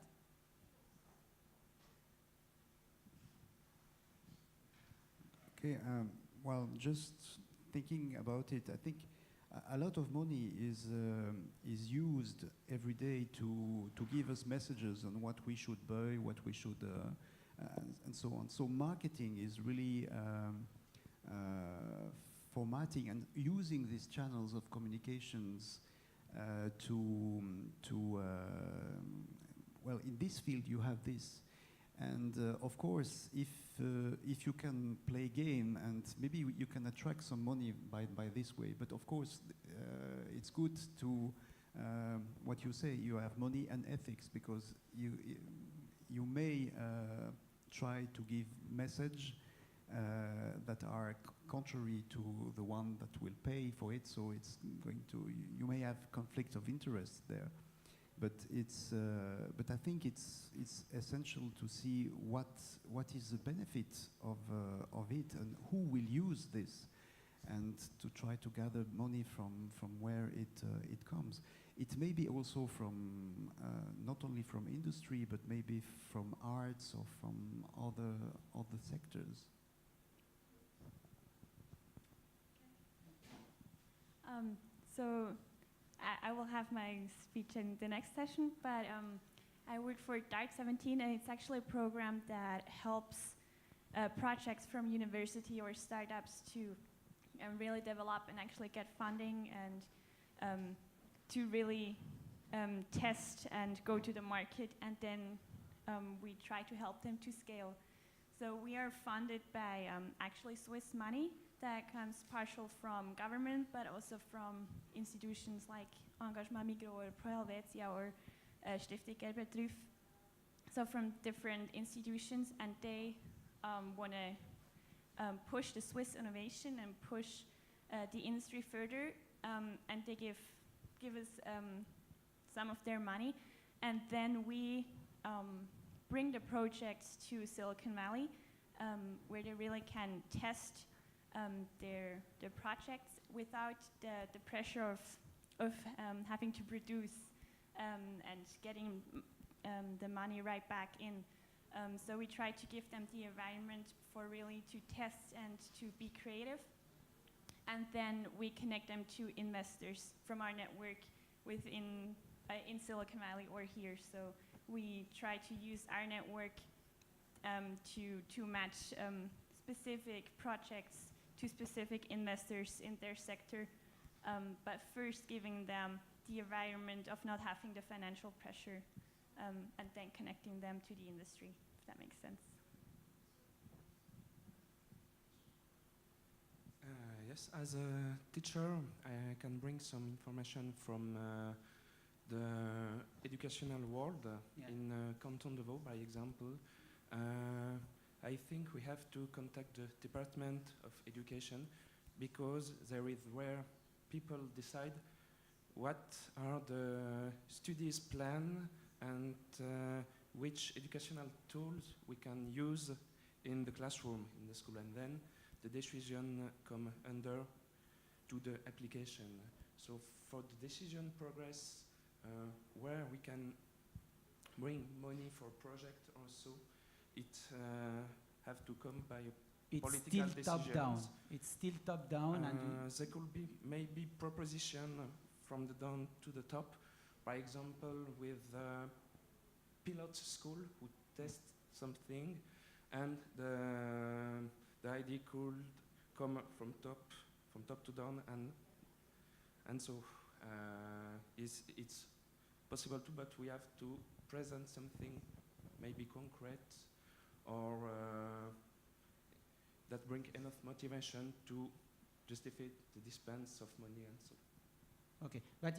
Okay, well, just thinking about it, I think a lot of money is used every day to give us messages on what we should buy, what we should, and so on. So marketing is really formatting and using these channels of communications well, in this field you have this. And of course, if you can play game, and maybe you can attract some money by this way, but of course it's good to what you say, you have money and ethics, because you may try to give message that are contrary to the one that will pay for it, so it's going to, you may have conflict of interest there. But but I think it's essential to see what is the benefit of it and who will use this, and to try to gather money from where it comes. It may be also from not only from industry, but maybe from arts or from other sectors. So I will have my speech in the next session, but I work for GSGS17, and it's actually a program that helps projects from university or startups to really develop and actually get funding, and to really test and go to the market, and then we try to help them to scale. So we are funded by actually Swiss money that comes partial from government, but also from institutions like Engagement Migros or Pro Helvetia or Stiftung Gelbetrüff. So from different institutions, and they want to push the Swiss innovation and push the industry further, and they give us some of their money, and then we bring the projects to Silicon Valley, where they really can test their projects without the pressure of having to produce and getting the money right back in. So we try to give them the environment for really to test and to be creative. And then we connect them to investors from our network within in Silicon Valley or here. So we try to use our network to match specific projects to specific investors in their sector, but first giving them the environment of not having the financial pressure, and then connecting them to the industry, if that makes sense. Yes, as a teacher, I can bring some information from the educational world in Canton de Vaud, by example. I think we have to contact the Department of Education because there is where people decide what are the studies plan and which educational tools we can use in the classroom, in the school, and then the decision come under to the application. So for the decision progress, where we can bring money for project also, it have to come by political decisions. Top-down. It's still top-down. And there could be maybe proposition from the down to the top. For example, with pilot school who test something, and the idea could come from top to down, and so it's possible too, but we have to present something maybe concrete or that bring enough motivation to justify the dispense of money and so. Okay, but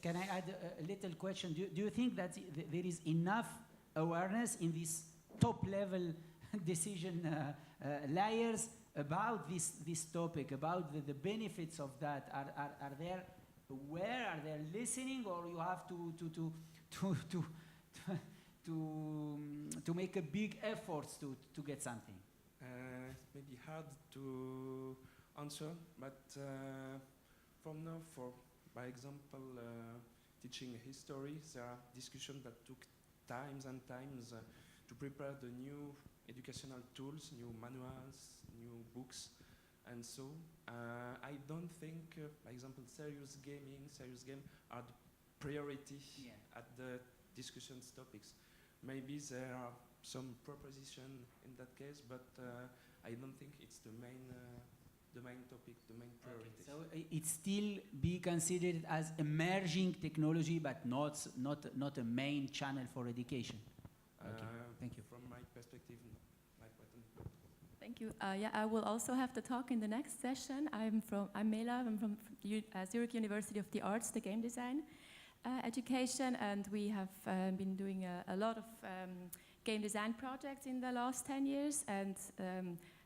can I add a little question? Do you think that there is enough awareness in these top-level decision layers about this topic, about the benefits of that? Are there aware? Are they listening, or you have to make a big effort to get something? It may be hard to answer, but from now, by example, teaching history, there are discussions that took times and times to prepare the new educational tools, new manuals, new books, and so I don't think, for example, serious game are the priority at the discussions topics. Maybe there are some proposition in that case, but I don't think it's the main topic, the main priority. Okay, so it still be considered as emerging technology, but not a main channel for education. Okay, thank you. From my perspective, my pattern. Thank you. Yeah, I will also have the talk in the next session. I'm Mela. I'm from Zurich University of the Arts, the game design education, and we have been doing a lot of game design projects in the last 10 years, and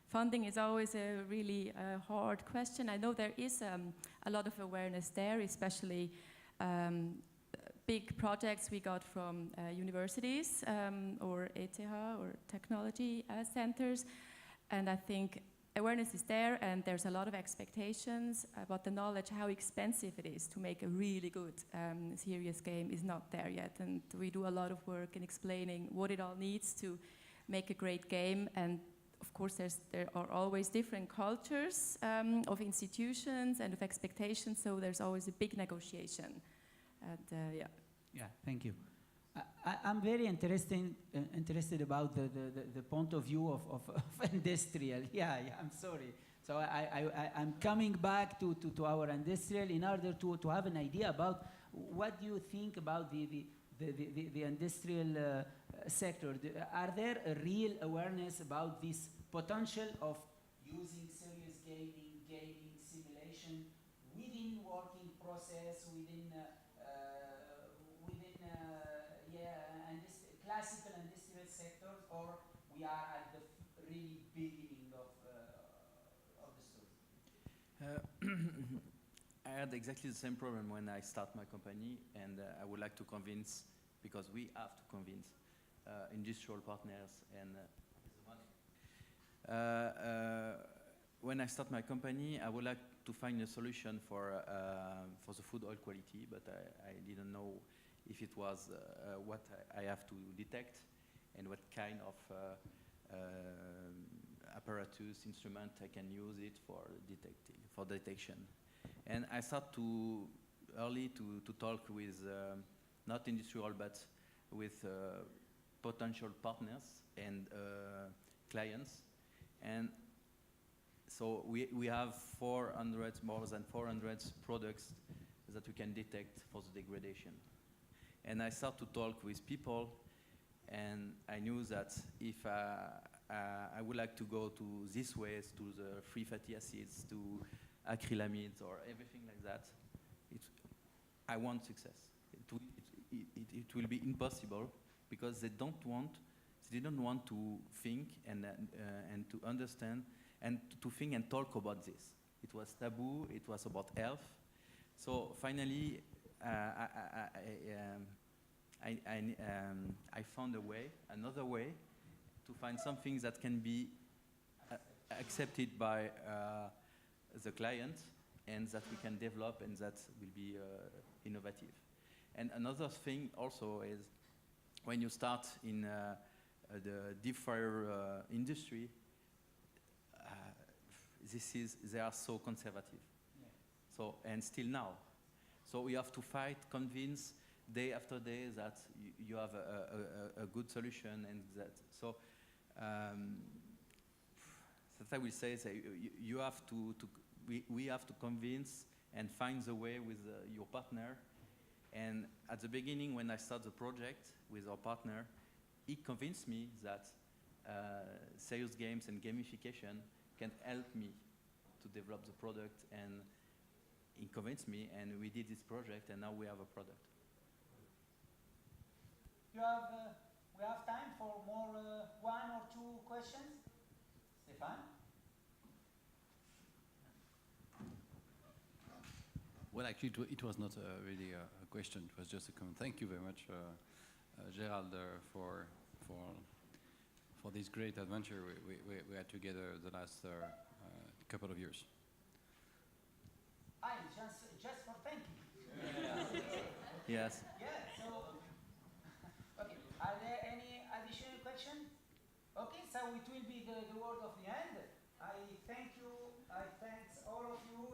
funding is always a really hard question. I know there is a lot of awareness there, especially big projects we got from universities or ETH or technology centers. And I think awareness is there, and there's a lot of expectations about the knowledge. How expensive it is to make a really good serious game is not there yet. And we do a lot of work in explaining what it all needs to make a great game. And of course, there are always different cultures of institutions and of expectations, so there's always a big negotiation. And Yeah, thank you. I'm very interested about the point of view of industrial. Yeah, I'm sorry. So I'm coming back to our industrial in order to have an idea about what do you think about the industrial sector. Are there a real awareness about this potential of using serious gaming simulation within working process, within classical industrial sectors, or we are at the really beginning of the story? I had exactly the same problem when I start my company, and I would like to convince, because we have to convince industrial partners and when I start my company, I would like to find a solution for the food oil quality, but I didn't know if it was what I have to detect. and what kind of apparatus, instrument I can use it for detection. And I start to early to talk with not industrial but with potential partners and clients. And so we have more than 400 products that we can detect for the degradation. And I start to talk with people, and I knew that if I would like to go to this ways, to the free fatty acids, to acrylamides or everything like that, I want success. It will be impossible because they don't want to think and to understand and to think and talk about this. It was taboo. It was about health. So finally, I found another way to find something that can be accepted by the client and that we can develop and that will be innovative. And another thing also is when you start in the deep fryer industry, they are so conservative. Yeah. So, and still now. So we have to fight, convince day after day that you have a good solution, and that so that I will say that you have we have to convince and find the way with your partner. And at the beginning, when I started the project with our partner, he convinced me that serious games and gamification can help me to develop the product, and he convinced me, and we did this project, and now we have a product. We have time for more one or two questions. Stefan? Well, actually, it was not really a question. It was just a comment. Thank you very much, Gerald, for this great adventure we had together the last couple of years. Just for thanking. Yes. Yeah. So, okay. Are there any additional questions? Okay. So it will be the word of the end. I thank you. I thank all of you.